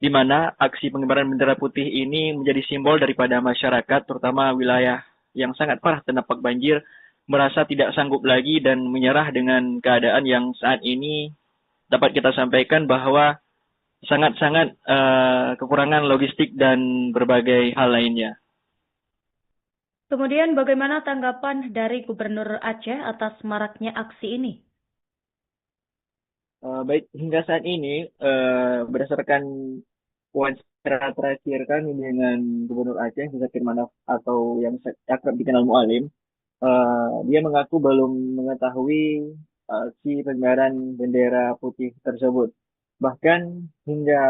Speaker 3: di mana aksi pengibaran bendera putih ini menjadi simbol daripada masyarakat, terutama wilayah yang sangat parah terdampak banjir, merasa tidak sanggup lagi dan menyerah dengan keadaan yang saat ini dapat kita sampaikan bahwa sangat-sangat kekurangan logistik dan berbagai hal lainnya.
Speaker 2: Kemudian bagaimana tanggapan dari Gubernur Aceh atas maraknya aksi ini?
Speaker 3: Baik, hingga saat ini berdasarkan wawancara terakhir kami dengan Gubernur Aceh, Zakir Manaf atau yang akrab dikenal Mualim, dia mengaku belum mengetahui aksi pengibaran bendera putih tersebut. Bahkan hingga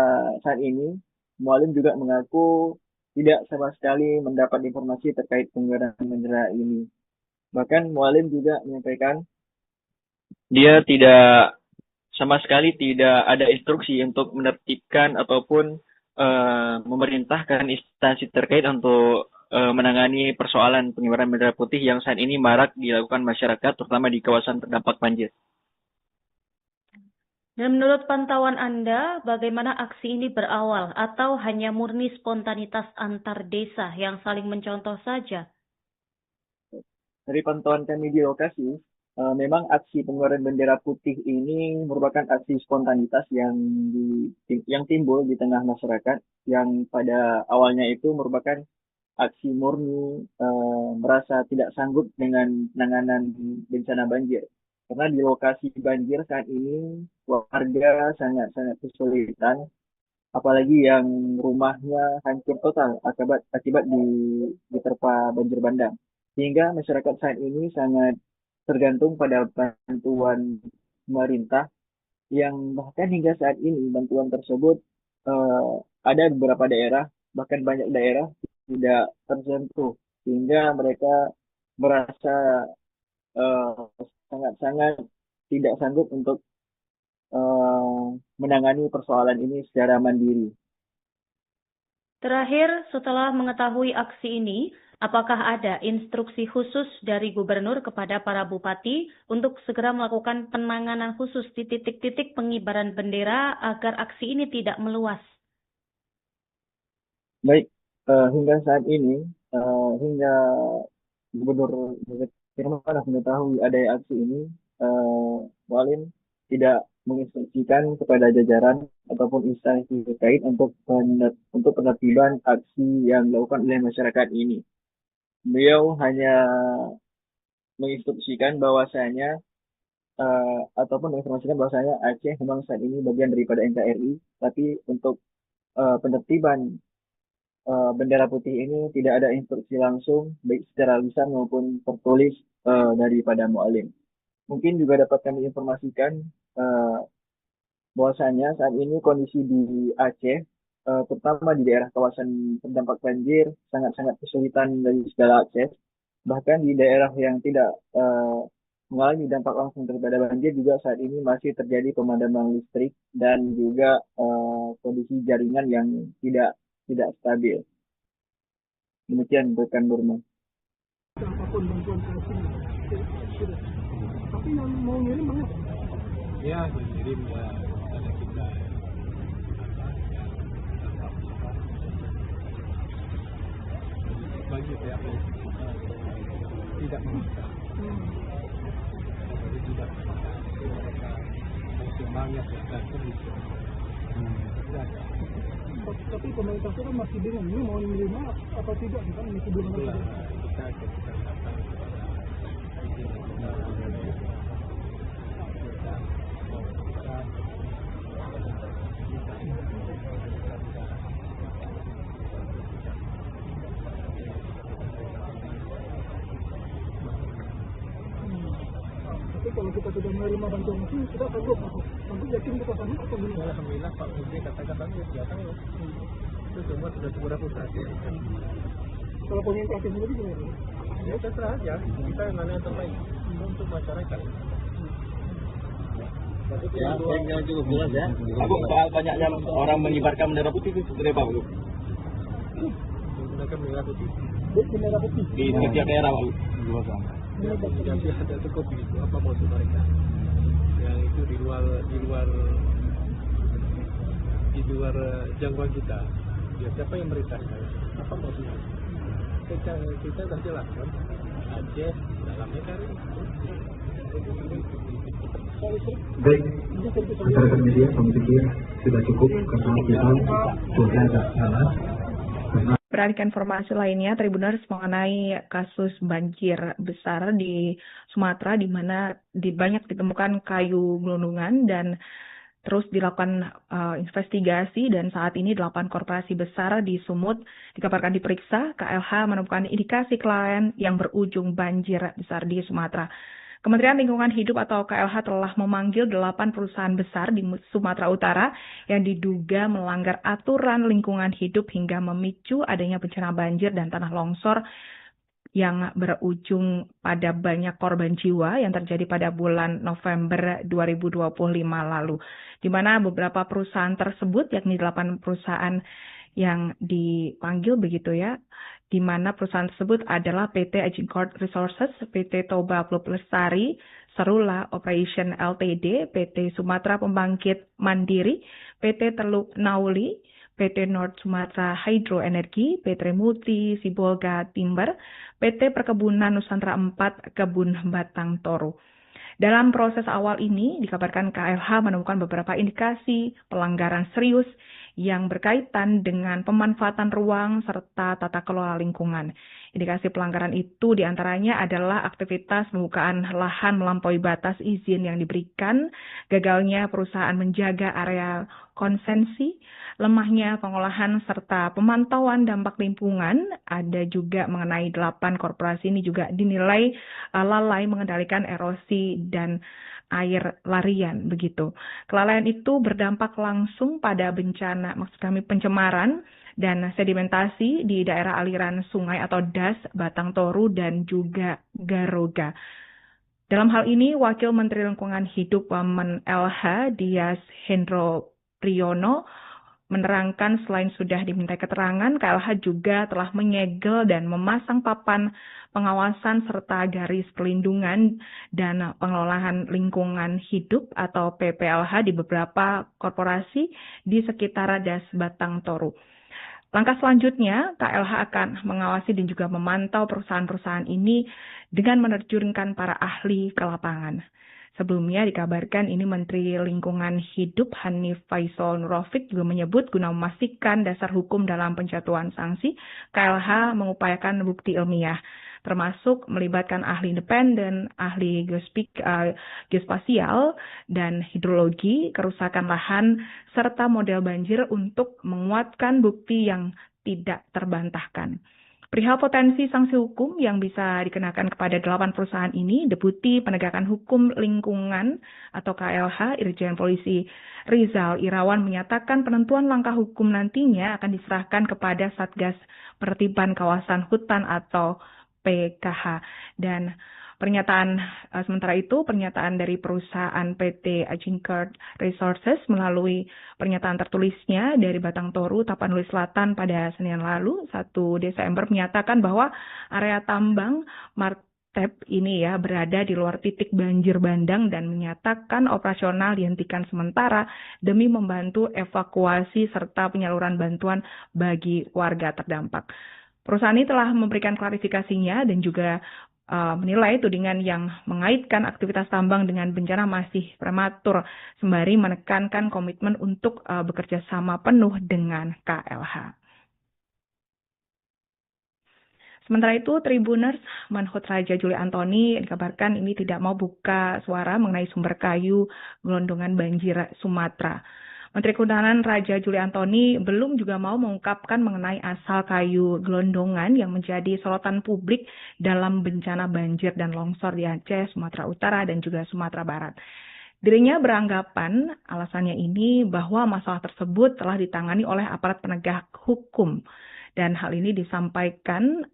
Speaker 3: saat ini, Mualim juga mengaku tidak sama sekali mendapat informasi terkait pengibaran bendera ini. Bahkan Mualim juga menyampaikan dia sama sekali tidak ada instruksi untuk menertibkan ataupun memerintahkan instansi terkait untuk menangani persoalan pengibaran bendera putih yang saat ini marak dilakukan masyarakat, terutama di kawasan terdampak banjir.
Speaker 2: Dan menurut pantauan Anda, bagaimana aksi ini berawal atau hanya murni spontanitas antar desa yang saling mencontoh saja?
Speaker 3: Dari pantauan kami di lokasi, memang aksi pengibaran bendera putih ini merupakan aksi spontanitas yang timbul di tengah masyarakat, yang pada awalnya itu merupakan aksi murni merasa tidak sanggup dengan penanganan bencana banjir. Karena di lokasi banjir saat ini warga sangat-sangat kesulitan, apalagi yang rumahnya hancur total akibat diterpa banjir bandang. Sehingga masyarakat saat ini sangat tergantung pada bantuan pemerintah, yang bahkan hingga saat ini bantuan tersebut ada beberapa daerah, bahkan banyak daerah tidak tersentuh, sehingga mereka merasa sangat-sangat tidak sanggup untuk menangani persoalan ini secara mandiri.
Speaker 2: Terakhir, setelah mengetahui aksi ini, apakah ada instruksi khusus dari gubernur kepada para bupati untuk segera melakukan penanganan khusus di titik-titik pengibaran bendera agar aksi ini tidak meluas?
Speaker 3: Baik, hingga saat ini, hingga Gubernur Firman mengetahui ada aksi ini, Mualim tidak menginstruksikan kepada jajaran ataupun instansi terkait untuk penertiban aksi yang dilakukan oleh masyarakat ini. Beliau hanya menginstruksikan bahwasanya ataupun menginformasikan bahwasanya Aceh memang saat ini bagian daripada NKRI, tapi untuk penertiban bendera putih ini tidak ada instruksi langsung baik secara lisan maupun tertulis daripada mualim. Mungkin juga dapat kami informasikan bahwasanya saat ini kondisi di Aceh, terutama di daerah kawasan terdampak banjir, sangat-sangat kesulitan dari segala akses. Bahkan di daerah yang tidak mengalami dampak langsung daripada banjir juga saat ini masih terjadi pemadaman listrik dan juga kondisi jaringan yang tidak stabil. Demikian rekan Burma.
Speaker 4: Apapun bantuan ke sini sudah. Tapi yang mau ngirim banyak.
Speaker 5: Ya, mengirim ya karena kita bagi pihak yang tidak memaksa. Jadi tidak memaksa. Mereka masih banyak yang datang itu. Tidak ada.
Speaker 4: Tapi pemerintah itu kan masih bingung ini mau menerima apa tidak kan masih belum
Speaker 5: Itulah
Speaker 4: ada.
Speaker 5: kita datang
Speaker 4: Tapi kalau kita sudah menerima bantuan itu kita sanggup nanti yakin kita sanggup atau gimana?
Speaker 5: Alhamdulillah Pak Menteri katakan ya sanggup. Itu semua sudah seberapa proses.
Speaker 4: Kalau pemerintah sendiri gimana?
Speaker 5: Ya terserah aja, kita yang mana yang terbaik untuk masyarakat.
Speaker 3: Ya, yang cukup jelas ya. Aku soal banyaknya orang mengibarkan bendera putih itu seperti apa, Bu?
Speaker 5: Menggunakan bendera putih.
Speaker 4: Bendera putih.
Speaker 3: Di setiap daerah, Pak.
Speaker 5: Yang ada cukup itu apa maksud mereka? Yang itu di luar jangkauan kita. Ya siapa yang merintahkan? Apa maksudnya? Kita sudah jelaskan. Aceh dalamnya kan
Speaker 6: Baik, rekan media, kami pikir sudah cukup karena kita sudah ada salah.
Speaker 7: Beralih ke informasi lainnya, Tribuners mengenai kasus banjir besar di Sumatera di mana banyak ditemukan kayu gelondongan dan terus dilakukan investigasi dan saat ini 8 korporasi besar di Sumut dikabarkan diperiksa. KLH menemukan indikasi kelalaian yang berujung banjir besar di Sumatera. Kementerian Lingkungan Hidup atau KLH telah memanggil 8 perusahaan besar di Sumatera Utara yang diduga melanggar aturan lingkungan hidup hingga memicu adanya bencana banjir dan tanah longsor yang berujung pada banyak korban jiwa yang terjadi pada bulan November 2025 lalu. Di mana beberapa perusahaan tersebut, yakni 8 perusahaan yang dipanggil begitu ya, di mana perusahaan tersebut adalah PT Agincourt Resources, PT Toba Klub Lestari, Serula Operation Ltd, PT Sumatera Pembangkit Mandiri, PT Teluk Nauli, PT North Sumatra Hydro Energy, PT Multi Sibolga Timber, PT Perkebunan Nusantara 4 Kebun Batang Toru. Dalam proses awal ini, dikabarkan KLH menemukan beberapa indikasi pelanggaran serius yang berkaitan dengan pemanfaatan ruang serta tata kelola lingkungan. Indikasi pelanggaran itu diantaranya adalah aktivitas pembukaan lahan melampaui batas izin yang diberikan, gagalnya perusahaan menjaga area konsensi, lemahnya pengolahan serta pemantauan dampak lingkungan. Ada juga mengenai 8 korporasi ini juga dinilai lalai mengendalikan erosi dan air larian begitu. Kelalaian itu berdampak langsung pada bencana, maksud kami pencemaran dan sedimentasi di daerah aliran sungai atau DAS, Batang Toru dan juga Garoga. Dalam hal ini, Wakil Menteri Lingkungan Hidup Wamen LH Dias Hendro Priyono menerangkan selain sudah diminta keterangan, KLH juga telah menyegel dan memasang papan pengawasan serta garis pelindungan dan pengelolaan lingkungan hidup atau PPLH di beberapa korporasi di sekitar DAS Batang Toru. Langkah selanjutnya, KLH akan mengawasi dan juga memantau perusahaan-perusahaan ini dengan menerjunkan para ahli ke lapangan. Sebelumnya dikabarkan ini Menteri Lingkungan Hidup Hanif Faisal Nurrofik juga menyebut guna memastikan dasar hukum dalam penjatuhan sanksi, KLH mengupayakan bukti ilmiah, termasuk melibatkan ahli independen, ahli geospasial dan hidrologi, kerusakan lahan, serta model banjir untuk menguatkan bukti yang tidak terbantahkan. Perihal potensi sanksi hukum yang bisa dikenakan kepada 8 perusahaan ini, Deputi Penegakan Hukum Lingkungan atau KLH Irjen Polisi Rizal Irawan menyatakan penentuan langkah hukum nantinya akan diserahkan kepada Satgas Penertiban Kawasan Hutan atau PKH. Dan sementara itu, pernyataan dari perusahaan PT Agincourt Resources melalui pernyataan tertulisnya dari Batang Toru, Tapanuli Selatan pada Senin lalu, 1 Desember, menyatakan bahwa area tambang Martep ini berada di luar titik banjir bandang dan menyatakan operasional dihentikan sementara demi membantu evakuasi serta penyaluran bantuan bagi warga terdampak. Perusahaan ini telah memberikan klarifikasinya dan juga menilai tudingan yang mengaitkan aktivitas tambang dengan bencana masih prematur, sembari menekankan komitmen untuk bekerja sama penuh dengan KLH. Sementara itu, Tribuners Manhut Raja Juli Antoni dikabarkan ini tidak mau buka suara mengenai sumber kayu gelondongan banjir Sumatera. Menteri Kehutanan Raja Juli Antoni belum juga mau mengungkapkan mengenai asal kayu gelondongan yang menjadi sorotan publik dalam bencana banjir dan longsor di Aceh, Sumatera Utara, dan juga Sumatera Barat. Dirinya beranggapan alasannya ini bahwa masalah tersebut telah ditangani oleh aparat penegak hukum, dan hal ini disampaikan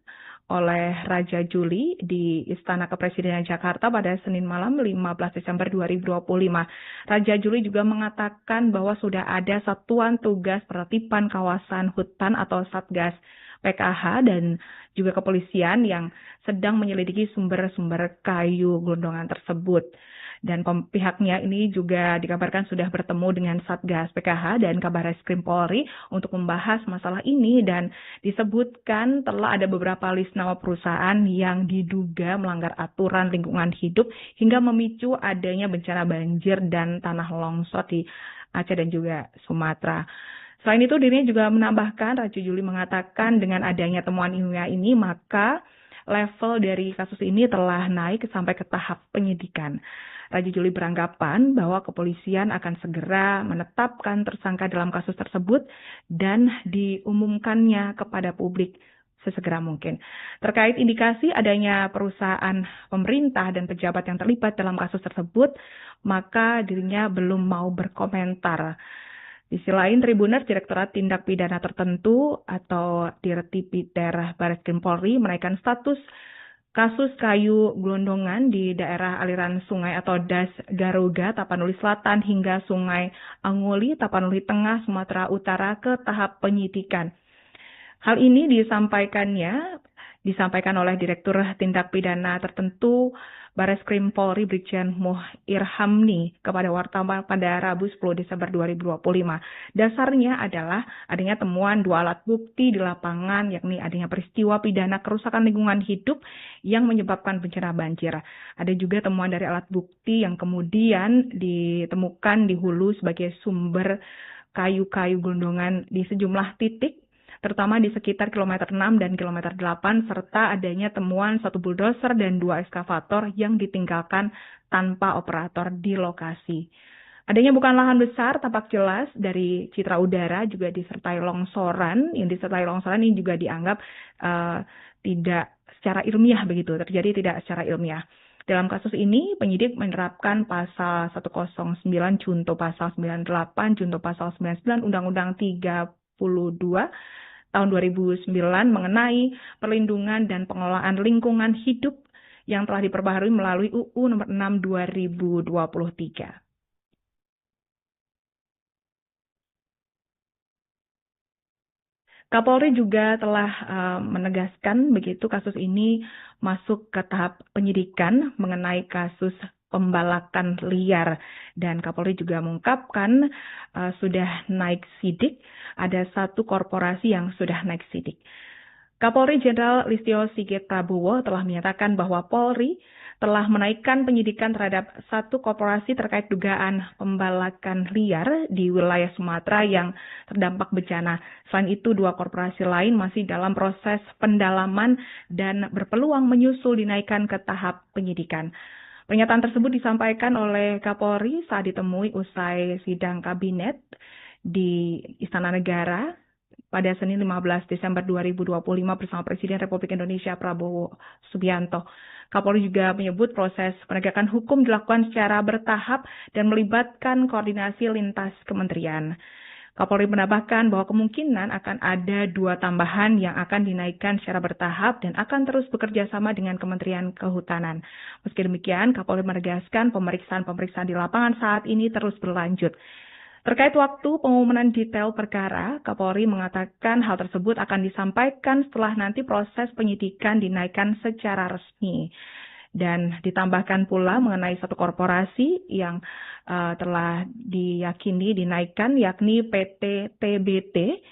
Speaker 7: oleh Raja Juli di Istana Kepresidenan Jakarta pada Senin malam 15 Desember 2025. Raja Juli juga mengatakan bahwa sudah ada Satuan Tugas Penertiban Kawasan Hutan atau Satgas PKH dan juga kepolisian yang sedang menyelidiki sumber-sumber kayu gelondongan tersebut. Dan pihaknya ini juga dikabarkan sudah bertemu dengan Satgas PKH dan Kabarreskrim Polri untuk membahas masalah ini, dan disebutkan telah ada beberapa list nama perusahaan yang diduga melanggar aturan lingkungan hidup hingga memicu adanya bencana banjir dan tanah longsor di Aceh dan juga Sumatera. Selain itu, dirinya juga menambahkan, Raja Juli mengatakan dengan adanya temuan ilmiah ini, maka level dari kasus ini telah naik sampai ke tahap penyidikan. Raja Juli beranggapan bahwa kepolisian akan segera menetapkan tersangka dalam kasus tersebut dan diumumkannya kepada publik sesegera mungkin. Terkait indikasi adanya perusahaan pemerintah dan pejabat yang terlibat dalam kasus tersebut, maka dirinya belum mau berkomentar. Di sisi lain, Tribuners Direktorat Tindak Pidana Tertentu atau Dirtipidner Barreskrim Polri menaikkan status kasus kayu gelondongan di daerah aliran sungai atau Das Garuga, Tapanuli Selatan hingga Sungai Anguli, Tapanuli Tengah, Sumatera Utara ke tahap penyidikan. Hal ini disampaikan oleh Direktur Tindak Pidana Tertentu Barreskrim Polri Brigjen Muh Irhamni kepada wartawan pada Rabu 10 Desember 2025. Dasarnya adalah adanya temuan 2 alat bukti di lapangan, yakni adanya peristiwa pidana kerusakan lingkungan hidup yang menyebabkan bencana banjir. Ada juga temuan dari alat bukti yang kemudian ditemukan di hulu sebagai sumber kayu-kayu gelondongan di sejumlah titik, terutama di sekitar kilometer 6 dan kilometer 8, serta adanya temuan 1 bulldozer dan 2 ekskavator yang ditinggalkan tanpa operator di lokasi. Adanya bukan lahan besar tampak jelas dari citra udara, juga disertai longsoran. Yang disertai longsoran ini juga dianggap tidak secara ilmiah begitu, terjadi tidak secara ilmiah. Dalam kasus ini, penyidik menerapkan pasal 109 junto pasal 98 junto pasal 99 Undang-Undang 32 tahun 2009 mengenai perlindungan dan pengelolaan lingkungan hidup yang telah diperbaharui melalui UU nomor 6 2023. Kapolri juga telah menegaskan begitu kasus ini masuk ke tahap penyidikan mengenai kasus pembalakan liar. Dan Kapolri juga mengungkapkan sudah naik sidik, ada satu korporasi yang sudah naik sidik. Kapolri Jenderal Listio Sigit Prabowo telah menyatakan bahwa Polri telah menaikkan penyidikan terhadap satu korporasi terkait dugaan pembalakan liar di wilayah Sumatera yang terdampak bencana. Selain itu, dua korporasi lain masih dalam proses pendalaman dan berpeluang menyusul dinaikkan ke tahap penyidikan. Pernyataan tersebut disampaikan oleh Kapolri saat ditemui usai sidang kabinet di Istana Negara pada Senin 15 Desember 2025 bersama Presiden Republik Indonesia Prabowo Subianto. Kapolri juga menyebut proses penegakan hukum dilakukan secara bertahap dan melibatkan koordinasi lintas kementerian. Kapolri menambahkan bahwa kemungkinan akan ada 2 tambahan yang akan dinaikkan secara bertahap dan akan terus bekerja sama dengan Kementerian Kehutanan. Meski demikian, Kapolri menegaskan pemeriksaan-pemeriksaan di lapangan saat ini terus berlanjut. Terkait waktu pengumuman detail perkara, Kapolri mengatakan hal tersebut akan disampaikan setelah nanti proses penyidikan dinaikkan secara resmi. Dan ditambahkan pula mengenai satu korporasi yang telah diyakini dinaikkan, yakni PT TBT.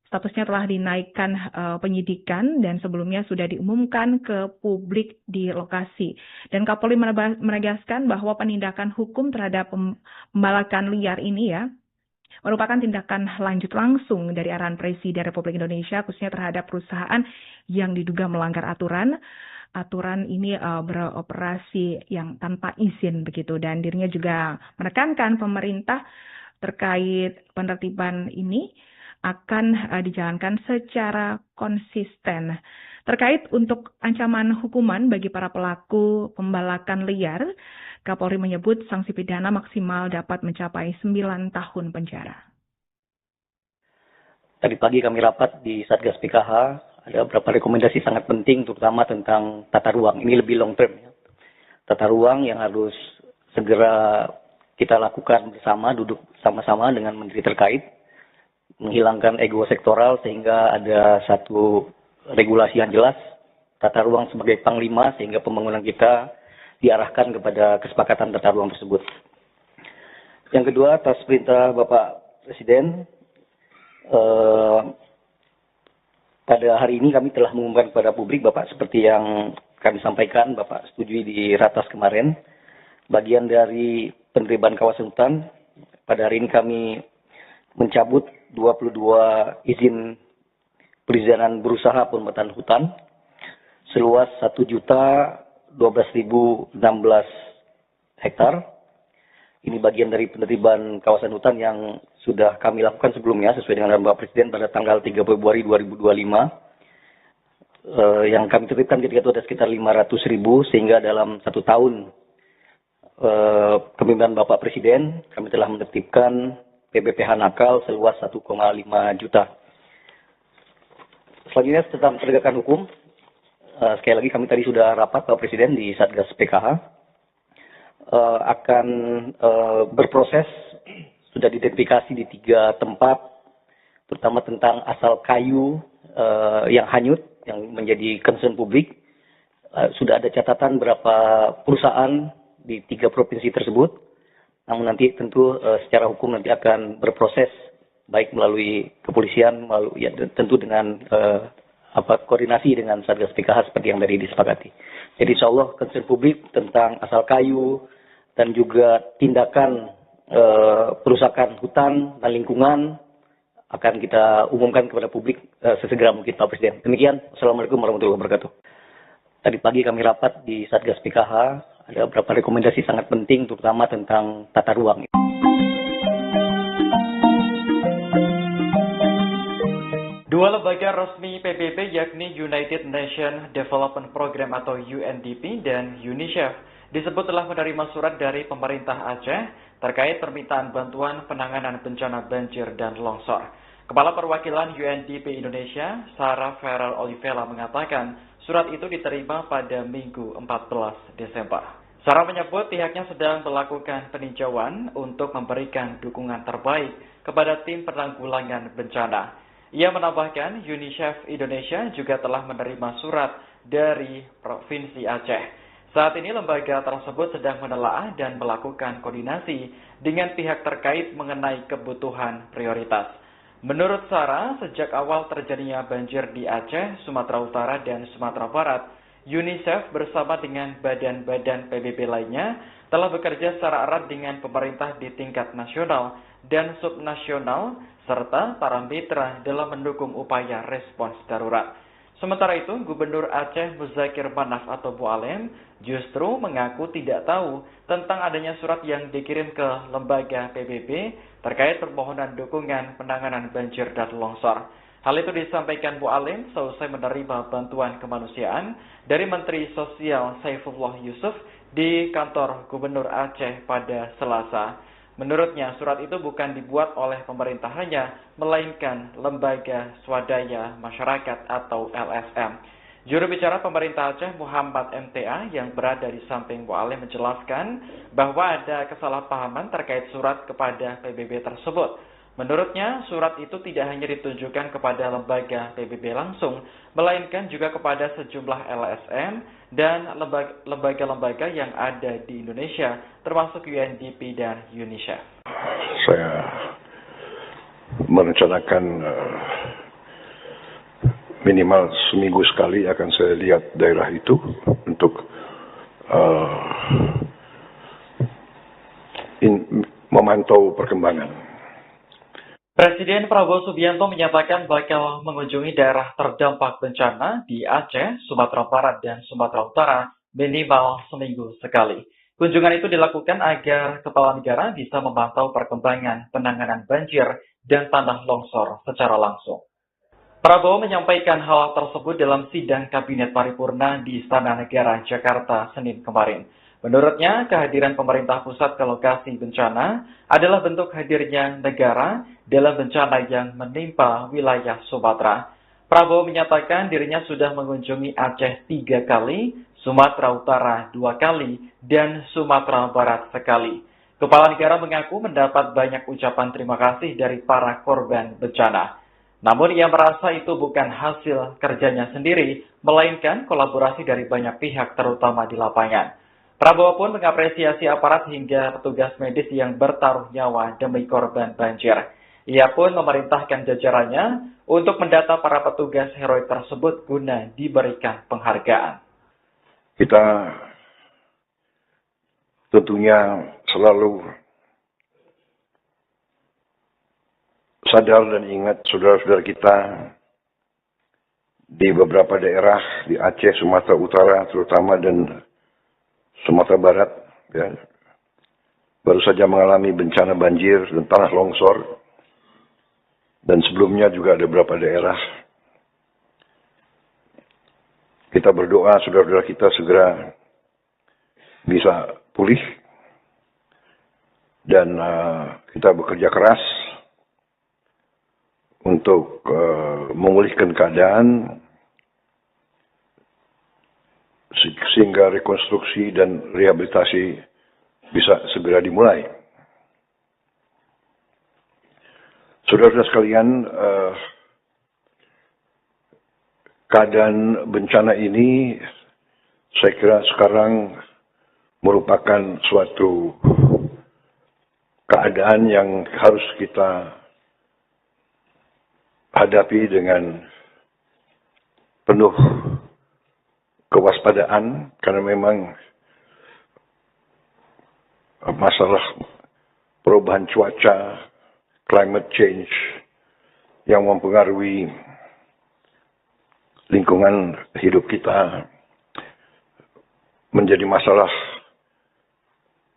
Speaker 7: Statusnya telah dinaikkan penyidikan dan sebelumnya sudah diumumkan ke publik di lokasi. Dan Kapolri menegaskan bahwa penindakan hukum terhadap pembalakan liar ini merupakan tindakan lanjut langsung dari arahan Presiden Republik Indonesia khususnya terhadap perusahaan yang diduga melanggar aturan. Aturan ini beroperasi yang tanpa izin begitu, dan dirinya juga menekankan pemerintah terkait penertiban ini akan dijalankan secara konsisten. Terkait untuk ancaman hukuman bagi para pelaku pembalakan liar, Kapolri menyebut sanksi pidana maksimal dapat mencapai 9 tahun penjara.
Speaker 8: Tadi pagi kami rapat di Satgas PKH, ada beberapa rekomendasi sangat penting terutama tentang tata ruang. Ini lebih long term. Tata ruang yang harus segera kita lakukan bersama, duduk sama-sama dengan menteri terkait, menghilangkan ego sektoral sehingga ada satu regulasi yang jelas, tata ruang sebagai panglima sehingga pembangunan kita diarahkan kepada kesepakatan tata ruang tersebut. Yang kedua, atas perintah Bapak Presiden, pada hari ini kami telah mengumumkan kepada publik, Bapak, seperti yang kami sampaikan, Bapak setujui di Ratas kemarin, bagian dari penerimaan kawasan hutan. Pada hari ini kami mencabut 22 izin perizinan berusaha pemetaan hutan seluas 1.012.016 hektar. Ini bagian dari penertiban kawasan hutan yang sudah kami lakukan sebelumnya sesuai dengan arahan Bapak Presiden pada tanggal 3 Februari 2025. Yang kami tertibkan ketika itu ada sekitar 500.000 sehingga dalam 1 tahun kepemimpinan Bapak Presiden kami telah menertibkan PBPH nakal seluas 1,5 juta. Selanjutnya tentang penegakan hukum, sekali lagi kami tadi sudah rapat Bapak Presiden di Satgas PKH, akan berproses, sudah diidentifikasi di 3 tempat, terutama tentang asal kayu yang hanyut, yang menjadi concern publik. Sudah ada catatan berapa perusahaan di 3 provinsi tersebut. Namun nanti tentu secara hukum nanti akan berproses baik melalui kepolisian, melalui tentu dengan koordinasi dengan Satgas PKH seperti yang tadi disepakati. Jadi insya Allah concern publik tentang asal kayu dan juga tindakan perusakan hutan dan lingkungan akan kita umumkan kepada publik sesegera mungkin Pak Presiden. Demikian, Assalamualaikum warahmatullahi wabarakatuh. Tadi pagi kami rapat di Satgas PKH, ada beberapa rekomendasi sangat penting terutama tentang tata ruang.
Speaker 9: Dua lembaga resmi PBB yakni United Nations Development Program atau UNDP dan UNICEF disebut telah menerima surat dari pemerintah Aceh terkait permintaan bantuan penanganan bencana banjir dan longsor. Kepala Perwakilan UNDP Indonesia, Sarah Farrell Olivella mengatakan surat itu diterima pada Minggu 14 Desember. Sarah menyebut pihaknya sedang melakukan peninjauan untuk memberikan dukungan terbaik kepada tim penanggulangan bencana. Ia menambahkan UNICEF Indonesia juga telah menerima surat dari Provinsi Aceh. Saat ini lembaga tersebut sedang menelaah dan melakukan koordinasi dengan pihak terkait mengenai kebutuhan prioritas. Menurut Sarah, sejak awal terjadinya banjir di Aceh, Sumatera Utara, dan Sumatera Barat, UNICEF bersama dengan badan-badan PBB lainnya telah bekerja secara erat dengan pemerintah di tingkat nasional dan subnasional serta para mitra dalam mendukung upaya respons darurat. Sementara itu, Gubernur Aceh Muzakir Manaf atau Bu Alem justru mengaku tidak tahu tentang adanya surat yang dikirim ke lembaga PBB terkait permohonan dukungan penanganan banjir dan longsor. Hal itu disampaikan Bu Alem seusai menerima bantuan kemanusiaan dari Menteri Sosial Saifullah Yusuf di kantor Gubernur Aceh pada Selasa. Menurutnya, surat itu bukan dibuat oleh pemerintahannya, melainkan Lembaga Swadaya Masyarakat atau LSM. Juru bicara pemerintah Aceh Muhammad MTA yang berada di samping Bu Alem menjelaskan bahwa ada kesalahpahaman terkait surat kepada PBB tersebut. Menurutnya, surat itu tidak hanya ditunjukkan kepada lembaga PBB langsung, melainkan juga kepada sejumlah LSM dan lembaga-lembaga yang ada di Indonesia, termasuk UNDP dan UNICEF.
Speaker 1: Saya merencanakan minimal seminggu sekali akan saya lihat daerah itu untuk memantau perkembangan.
Speaker 9: Presiden Prabowo Subianto menyatakan bakal mengunjungi daerah terdampak bencana di Aceh, Sumatera Barat, dan Sumatera Utara minimal seminggu sekali. Kunjungan itu dilakukan agar kepala negara bisa memantau perkembangan penanganan banjir dan tanah longsor secara langsung. Prabowo menyampaikan hal tersebut dalam sidang Kabinet Paripurna di Istana Negara, Jakarta, Senin kemarin. Menurutnya, kehadiran pemerintah pusat ke lokasi bencana adalah bentuk hadirnya negara dalam bencana yang menimpa wilayah Sumatera. Prabowo menyatakan dirinya sudah mengunjungi Aceh 3 kali, Sumatera Utara 2 kali, dan Sumatera Barat sekali. Kepala negara mengaku mendapat banyak ucapan terima kasih dari para korban bencana. Namun ia merasa itu bukan hasil kerjanya sendiri, melainkan kolaborasi dari banyak pihak terutama di lapangan. Prabowo pun mengapresiasi aparat hingga petugas medis yang bertaruh nyawa demi korban banjir. Ia pun memerintahkan jajarannya untuk mendata para petugas heroik tersebut guna diberikan penghargaan.
Speaker 1: Kita tentunya selalu sadar dan ingat saudara-saudara kita di beberapa daerah di Aceh, Sumatera Utara terutama, dan Sumatera Barat, ya, baru saja mengalami bencana banjir dan tanah longsor, dan sebelumnya juga ada beberapa daerah. Kita berdoa saudara-saudara kita segera bisa pulih, dan kita bekerja keras untuk memulihkan keadaan sehingga rekonstruksi dan rehabilitasi bisa segera dimulai. Saudara-saudara sekalian, keadaan bencana ini saya kira sekarang merupakan suatu keadaan yang harus kita hadapi dengan penuh kewaspadaan, karena memang masalah perubahan cuaca, climate change, yang mempengaruhi lingkungan hidup kita menjadi masalah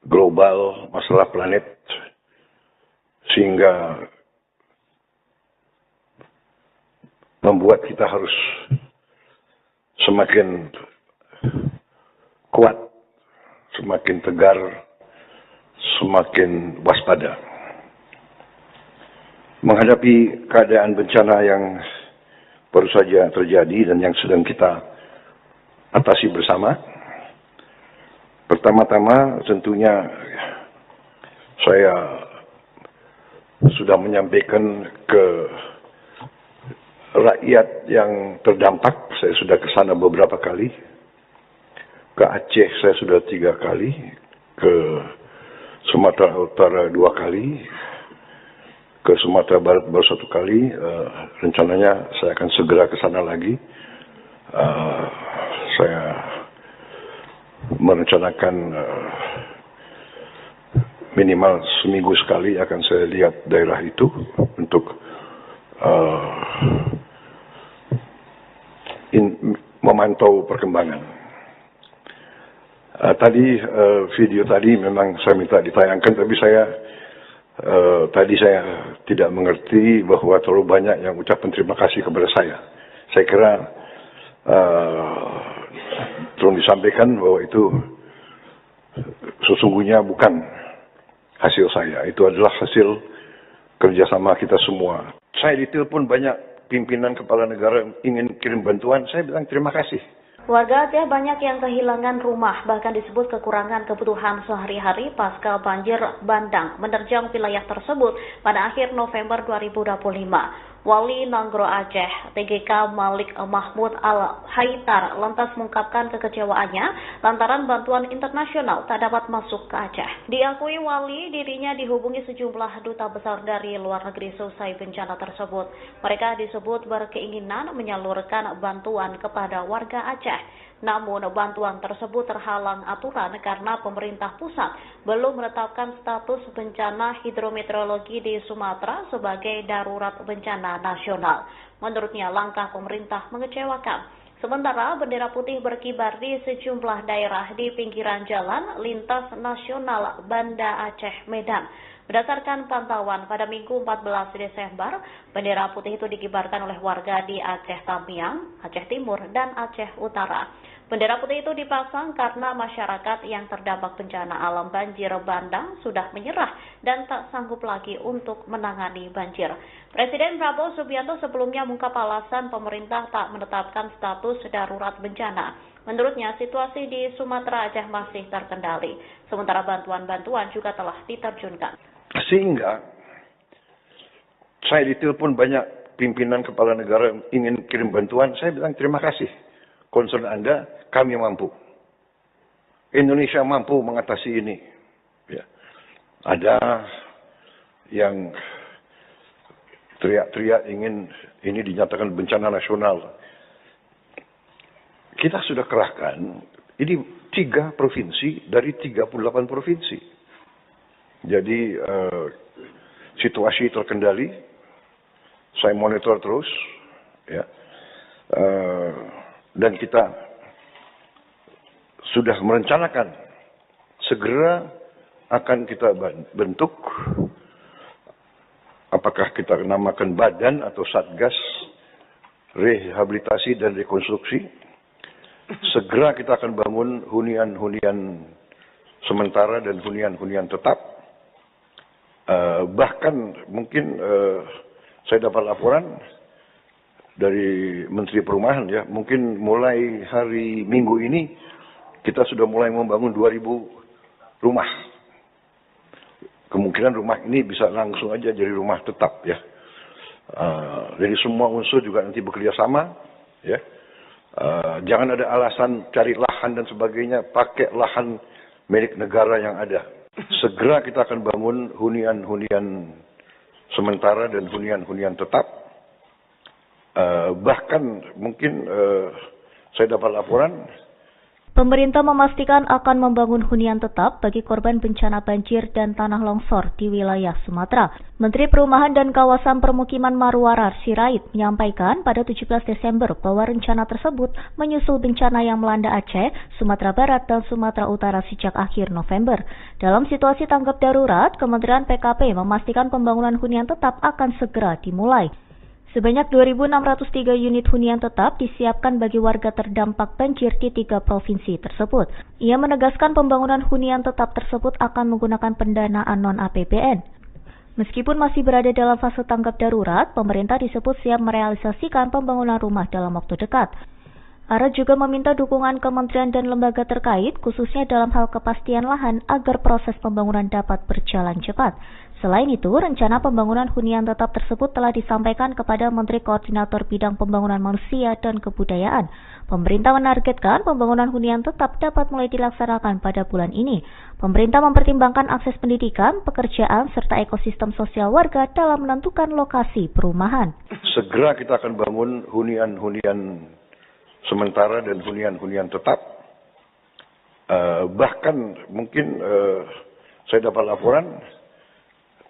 Speaker 1: global, masalah planet, sehingga membuat kita harus semakin kuat, semakin tegar, semakin waspada. Menghadapi keadaan bencana yang baru saja terjadi dan yang sedang kita atasi bersama, pertama-tama tentunya saya sudah menyampaikan ke rakyat yang terdampak. Saya sudah ke sana beberapa kali Ke Aceh saya sudah 3 kali, ke Sumatera Utara 2 kali, ke Sumatera Barat baru 1 kali. Rencananya saya akan segera ke sana lagi. Saya merencanakan minimal seminggu sekali akan saya lihat daerah itu untuk memantau perkembangan. Tadi video tadi memang saya minta ditayangkan, tapi tadi saya tidak mengerti bahwa terlalu banyak yang ucapan terima kasih kepada saya. Saya kira tolong disampaikan bahwa itu sesungguhnya bukan hasil saya, itu adalah hasil kerjasama kita semua. Saya ditelepon banyak pimpinan kepala negara ingin kirim bantuan, saya bilang terima kasih.
Speaker 2: Warga Aceh banyak yang kehilangan rumah, bahkan disebut kekurangan kebutuhan sehari-hari pasca banjir bandang menerjang wilayah tersebut pada akhir November 2025. Wali Nanggro Aceh, TGK Malik Mahmud Al-Haitar, lantas mengungkapkan kekecewaannya lantaran bantuan internasional tak dapat masuk ke Aceh. Diakui Wali, dirinya dihubungi sejumlah duta besar dari luar negeri selesai bencana tersebut. Mereka disebut berkeinginan menyalurkan bantuan kepada warga Aceh. Namun bantuan tersebut terhalang aturan karena pemerintah pusat belum menetapkan status bencana hidrometeorologi di Sumatera sebagai darurat bencana nasional. Menurutnya langkah pemerintah mengecewakan. Sementara bendera putih berkibar di sejumlah daerah di pinggiran jalan lintas nasional Banda Aceh Medan. Berdasarkan pantauan pada Minggu 14 Desember, bendera putih itu dikibarkan oleh warga di Aceh Tamiang, Aceh Timur, dan Aceh Utara. Bendera putih itu dipasang karena masyarakat yang terdampak bencana alam banjir bandang sudah menyerah dan tak sanggup lagi untuk menangani banjir. Presiden Prabowo Subianto sebelumnya mengungkap alasan pemerintah tak menetapkan status darurat bencana. Menurutnya, situasi di Sumatera Aceh masih terkendali, sementara bantuan-bantuan juga telah diterjunkan.
Speaker 1: Sehingga saya ditelepon banyak pimpinan kepala negara ingin kirim bantuan, saya bilang terima kasih. Concern Anda, kami mampu. Indonesia mampu mengatasi ini. Ya. Ada yang teriak-teriak ingin ini dinyatakan bencana nasional. Kita sudah kerahkan, ini 3 provinsi dari 38 provinsi. Jadi situasi terkendali, saya monitor terus, ya. Dan kita sudah merencanakan segera akan kita bentuk, apakah kita namakan badan atau satgas rehabilitasi dan rekonstruksi. Segera kita akan bangun hunian-hunian sementara dan hunian-hunian tetap. Bahkan mungkin saya dapat laporan dari Menteri Perumahan, ya, mungkin mulai hari Minggu ini kita sudah mulai membangun 2.000 rumah. Kemungkinan rumah ini bisa langsung aja jadi rumah tetap, ya. Jadi semua unsur juga nanti bekerja sama, ya. Jangan ada alasan cari lahan dan sebagainya, pakai lahan milik negara yang ada. Segera kita akan bangun hunian-hunian sementara dan hunian-hunian tetap. Bahkan mungkin saya dapat laporan.
Speaker 2: Pemerintah memastikan akan membangun hunian tetap bagi korban bencana banjir dan tanah longsor di wilayah Sumatera. Menteri Perumahan dan Kawasan Permukiman Marwarar Sirait menyampaikan pada 17 Desember bahwa rencana tersebut menyusul bencana yang melanda Aceh, Sumatera Barat, dan Sumatera Utara sejak akhir November. Dalam situasi tanggap darurat, Kementerian PKP memastikan pembangunan hunian tetap akan segera dimulai. Sebanyak 2.603 unit hunian tetap disiapkan bagi warga terdampak banjir di 3 provinsi tersebut. Ia menegaskan pembangunan hunian tetap tersebut akan menggunakan pendanaan non-APBN. Meskipun masih berada dalam fase tanggap darurat, pemerintah disebut siap merealisasikan pembangunan rumah dalam waktu dekat. Ara juga meminta dukungan kementerian dan lembaga terkait, khususnya dalam hal kepastian lahan agar proses pembangunan dapat berjalan cepat. Selain itu, rencana pembangunan hunian tetap tersebut telah disampaikan kepada Menteri Koordinator Bidang Pembangunan Manusia dan Kebudayaan. Pemerintah menargetkan pembangunan hunian tetap dapat mulai dilaksanakan pada bulan ini. Pemerintah mempertimbangkan akses pendidikan, pekerjaan, serta ekosistem sosial warga dalam menentukan lokasi perumahan.
Speaker 1: Segera kita akan bangun hunian-hunian sementara dan hunian-hunian tetap. Bahkan mungkin saya dapat laporan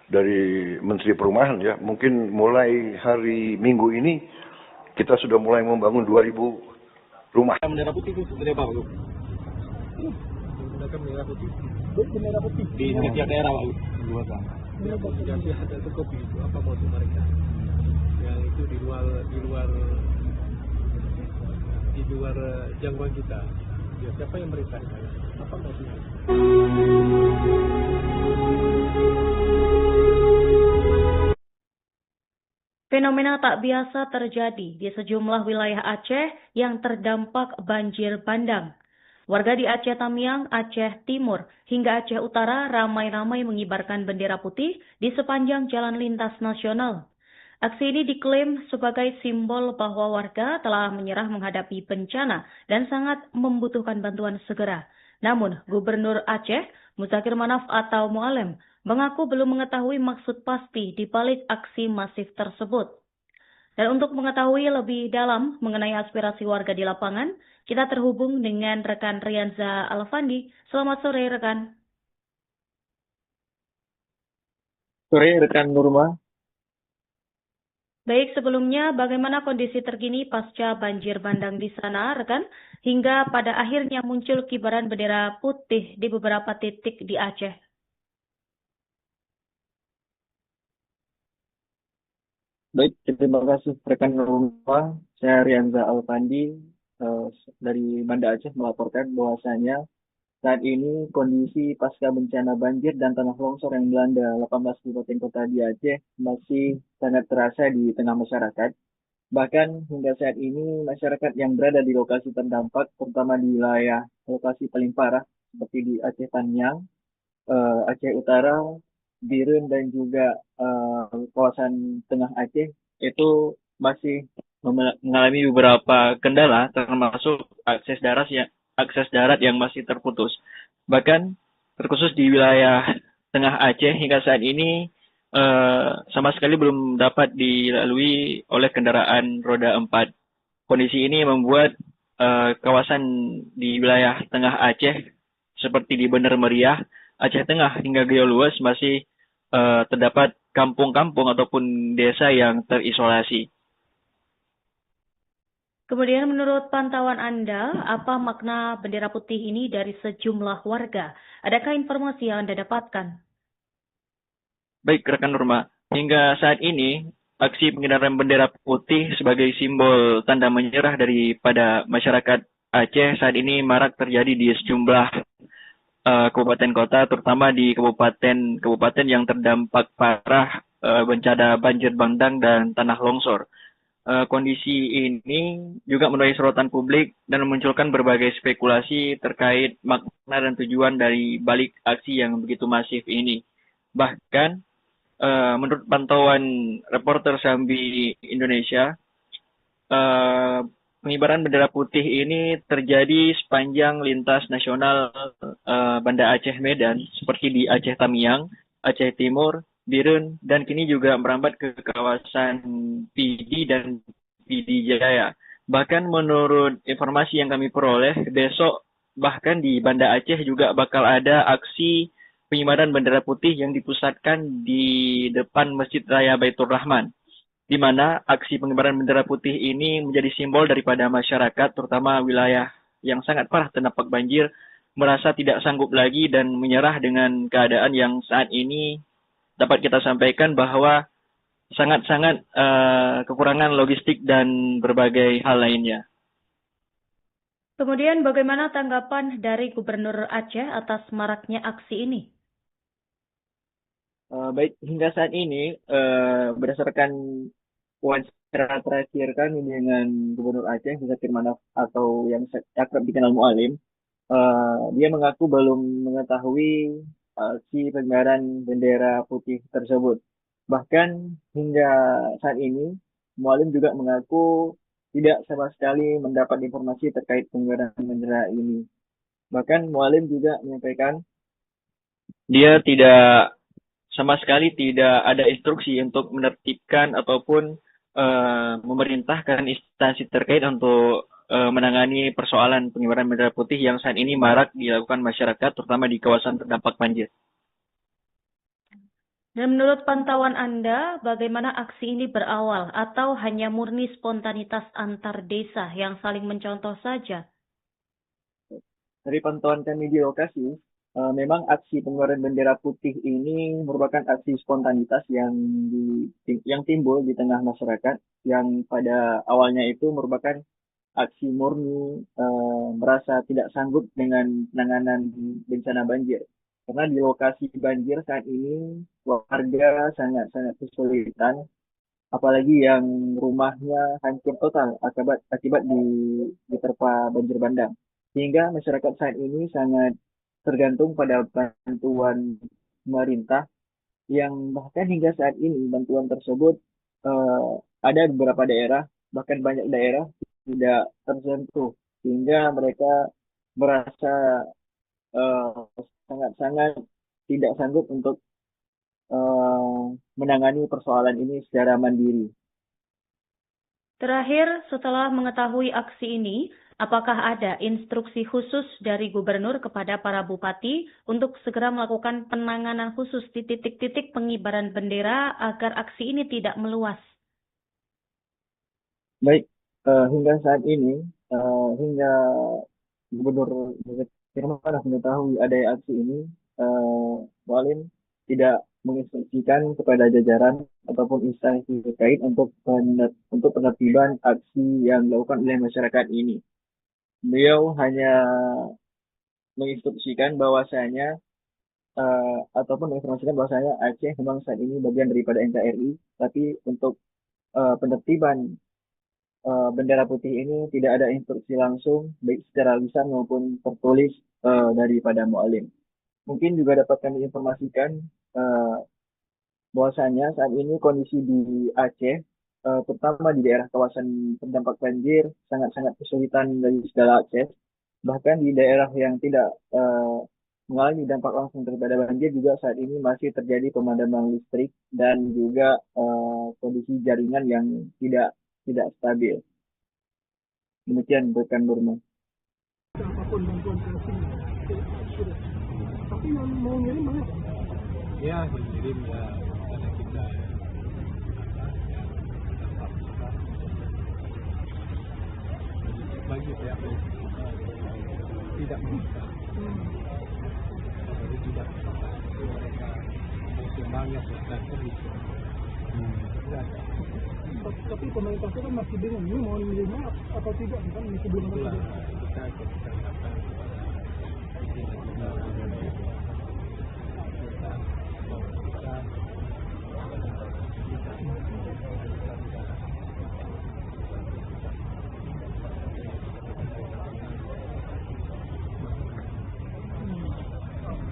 Speaker 1: dari Menteri Perumahan ya, mungkin mulai hari Minggu ini kita sudah mulai membangun 2.000 rumah.
Speaker 5: Bendera putih itu seperti apa, Pak? Menggunakan bendera putih.
Speaker 4: Bendera putih
Speaker 5: Di setiap daerah, Pak. Dua sama. Nanti ada kopi itu apa maksud mereka? Yang itu di luar jangkauan kita. Ya, siapa yang merintah? Apa maksudnya?
Speaker 10: Fenomena tak biasa terjadi di sejumlah wilayah Aceh yang terdampak banjir bandang. Warga di Aceh Tamiang, Aceh Timur, hingga Aceh Utara ramai-ramai mengibarkan bendera putih di sepanjang jalan lintas nasional. Aksi ini diklaim sebagai simbol bahwa warga telah menyerah menghadapi bencana dan sangat membutuhkan bantuan segera. Namun, Gubernur Aceh, Muzakir Manaf atau Mualem, mengaku belum mengetahui maksud pasti di balik aksi masif tersebut. Dan untuk mengetahui lebih dalam mengenai aspirasi warga di lapangan, kita terhubung dengan rekan Rianza Alfandi. Selamat sore, rekan.
Speaker 3: Sore, rekan Nurma.
Speaker 10: Baik, sebelumnya bagaimana kondisi terkini pasca banjir bandang di sana, rekan? Hingga pada akhirnya muncul kibaran bendera putih di beberapa titik di Aceh.
Speaker 3: Baik, terima kasih rekan Nurma. Saya Rianza Alfandi dari Banda Aceh melaporkan bahwasanya saat ini kondisi pasca bencana banjir dan tanah longsor yang melanda 18 kabupaten kota di Aceh masih sangat terasa di tengah masyarakat. Bahkan hingga saat ini masyarakat yang berada di lokasi terdampak, terutama di wilayah lokasi paling parah seperti di Aceh Tamiang, Aceh Utara, Birun dan juga kawasan tengah Aceh itu masih mengalami beberapa kendala, termasuk akses darat yang masih terputus. Bahkan terkhusus di wilayah tengah Aceh hingga saat ini sama sekali belum dapat dilalui oleh kendaraan roda 4. Kondisi ini membuat kawasan di wilayah tengah Aceh seperti di Bener Meriah, Aceh Tengah hingga Geo Lues masih terdapat kampung-kampung ataupun desa yang terisolasi.
Speaker 10: Kemudian menurut pantauan Anda, apa makna bendera putih ini dari sejumlah warga? Adakah informasi yang Anda dapatkan?
Speaker 3: Baik, rekan Nurma. Hingga saat ini, aksi pengibaran bendera putih sebagai simbol tanda menyerah daripada masyarakat Aceh saat ini marak terjadi di sejumlah kabupaten kota, terutama di kabupaten yang terdampak parah bencana banjir bandang dan tanah longsor. Kondisi ini juga menuai sorotan publik dan memunculkan berbagai spekulasi terkait makna dan tujuan dari balik aksi yang begitu masif ini. Bahkan, menurut pantauan reporter Sambi Indonesia, pengibaran bendera putih ini terjadi sepanjang lintas nasional Banda Aceh Medan, seperti di Aceh Tamiang, Aceh Timur, Birun, dan kini juga merambat ke kawasan Pidi dan Pidi Jaya. Bahkan menurut informasi yang kami peroleh, besok bahkan di Banda Aceh juga bakal ada aksi pengibaran bendera putih yang dipusatkan di depan Masjid Raya Baitur Rahman, di mana aksi pengibaran bendera putih ini menjadi simbol daripada masyarakat, terutama wilayah yang sangat parah terdampak banjir, merasa tidak sanggup lagi dan menyerah dengan keadaan yang saat ini dapat kita sampaikan bahwa sangat-sangat kekurangan logistik dan berbagai hal lainnya.
Speaker 10: Kemudian bagaimana tanggapan dari Gubernur Aceh atas maraknya aksi ini?
Speaker 3: Baik, hingga saat ini berdasarkan wawancara terakhir kami dengan Gubernur Aceh, Muzakir Manaf atau yang akrab dikenal Mualim, dia mengaku belum mengetahui aksi pengibaran bendera putih tersebut. Bahkan hingga saat ini, Mualim juga mengaku tidak sama sekali mendapat informasi terkait pengibaran bendera ini. Bahkan Mualim juga menyampaikan dia sama sekali tidak ada instruksi untuk menertibkan ataupun memerintahkan instansi terkait untuk menangani persoalan pengibaran bendera putih yang saat ini marak dilakukan masyarakat, terutama di kawasan terdampak banjir.
Speaker 10: Dan menurut pantauan Anda, bagaimana aksi ini berawal atau hanya murni spontanitas antar desa yang saling mencontoh saja?
Speaker 3: Dari pantauan kami di lokasi, memang aksi pengibaran bendera putih ini merupakan aksi spontanitas yang timbul di tengah masyarakat, yang pada awalnya itu merupakan aksi murni merasa tidak sanggup dengan penanganan bencana banjir. Karena di lokasi banjir saat ini warga sangat-sangat kesulitan, apalagi yang rumahnya hancur total akibat diterpa banjir bandang. Sehingga masyarakat saat ini sangat tergantung pada bantuan pemerintah, yang bahkan hingga saat ini bantuan tersebut ada beberapa daerah, bahkan banyak daerah tidak tersentuh, sehingga mereka merasa sangat-sangat tidak sanggup untuk menangani persoalan ini secara mandiri.
Speaker 10: Terakhir, setelah mengetahui aksi ini, apakah ada instruksi khusus dari gubernur kepada para bupati untuk segera melakukan penanganan khusus di titik-titik pengibaran bendera agar aksi ini tidak meluas?
Speaker 3: Baik, hingga saat ini, hingga Gubernur Firman mengetahui ada aksi ini, Mualim tidak menginstruksikan kepada jajaran ataupun instansi terkait untuk penertiban aksi yang dilakukan oleh masyarakat ini. Beliau hanya menginstruksikan bahwasanya ataupun menginformasikan bahwasanya Aceh memang saat ini bagian daripada NKRI, tapi untuk penertiban bendera putih ini tidak ada instruksi langsung baik secara lisan maupun tertulis daripada Mualim. Mungkin juga dapat kami informasikan bahwasanya saat ini kondisi di Aceh, terutama di daerah kawasan terdampak banjir, sangat-sangat kesulitan dari segala akses. Bahkan di daerah yang tidak mengalami dampak langsung daripada banjir juga saat ini masih terjadi pemadaman listrik dan juga kondisi jaringan yang tidak stabil. Demikian rekan Burma.
Speaker 4: Apapun bantuan kasih sudah. Tapi yang mau ngirim mana?
Speaker 5: Ya, mengirim ya karena kita bagi pihak tidak bisa. Jadi tidak bisa. Mereka mau semangat dan terus.
Speaker 4: Tapi pemerintah itu kan masih bingung, ini mau menerima atau tidak, kan masih belum ada.
Speaker 5: Kita harapkan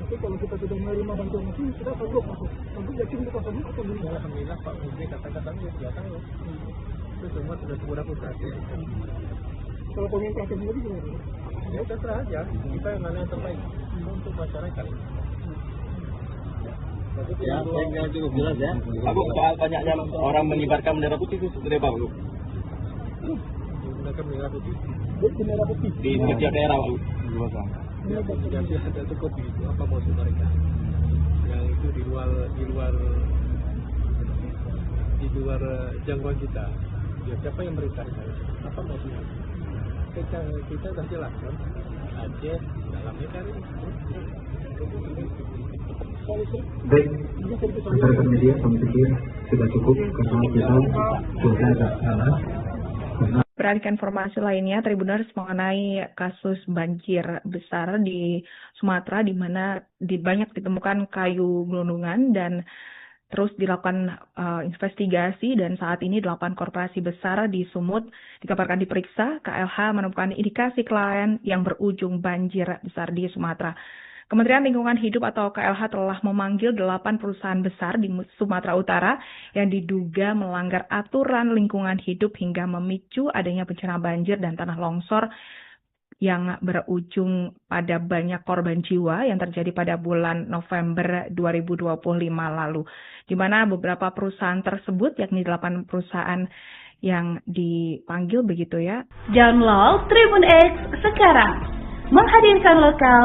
Speaker 4: tapi kalau kita sudah menerima bantuan itu, kita sanggup masuk. Sanggup yakin kita sanggup atau belum?
Speaker 5: Alhamdulillah Pak Menteri kata-katanya sudah tahu. Itu semua sudah beraplikasi.
Speaker 4: Kalau pemerintah sendiri gimana?
Speaker 5: Ya terserah aja, kita yang mana yang terbaik untuk masyarakat.
Speaker 3: Ya, saya cukup jelas ya. Aku soal banyaknya orang mengibarkan bendera putih itu seperti apa, Bu?
Speaker 5: Menggunakan bendera putih.
Speaker 4: Bendera putih.
Speaker 3: Di setiap daerah, Bu.
Speaker 5: Jadi ada cukup itu apa maksud mereka? Yang itu di luar jangkauan kita. Ya siapa yang merintahkan? Apa maksudnya? Kita sudah jelaskan. Aceh dalamnya kan
Speaker 6: Baik, rekan media, kami pikir sudah cukup karena kita sudah agak salah.
Speaker 7: Beralih ke informasi lainnya, Tribuners mengenai kasus banjir besar di Sumatera di mana banyak ditemukan kayu gelondongan dan terus dilakukan investigasi, dan saat ini 8 korporasi besar di Sumut dikabarkan diperiksa. KLH menemukan indikasi kelalaian yang berujung banjir besar di Sumatera. Kementerian Lingkungan Hidup atau KLH telah memanggil 8 perusahaan besar di Sumatera Utara yang diduga melanggar aturan lingkungan hidup hingga memicu adanya bencana banjir dan tanah longsor yang berujung pada banyak korban jiwa yang terjadi pada bulan November 2025 lalu. Di mana beberapa perusahaan tersebut, yakni 8 perusahaan yang dipanggil begitu ya.
Speaker 11: Download Tribun X sekarang, menghadirkan lokal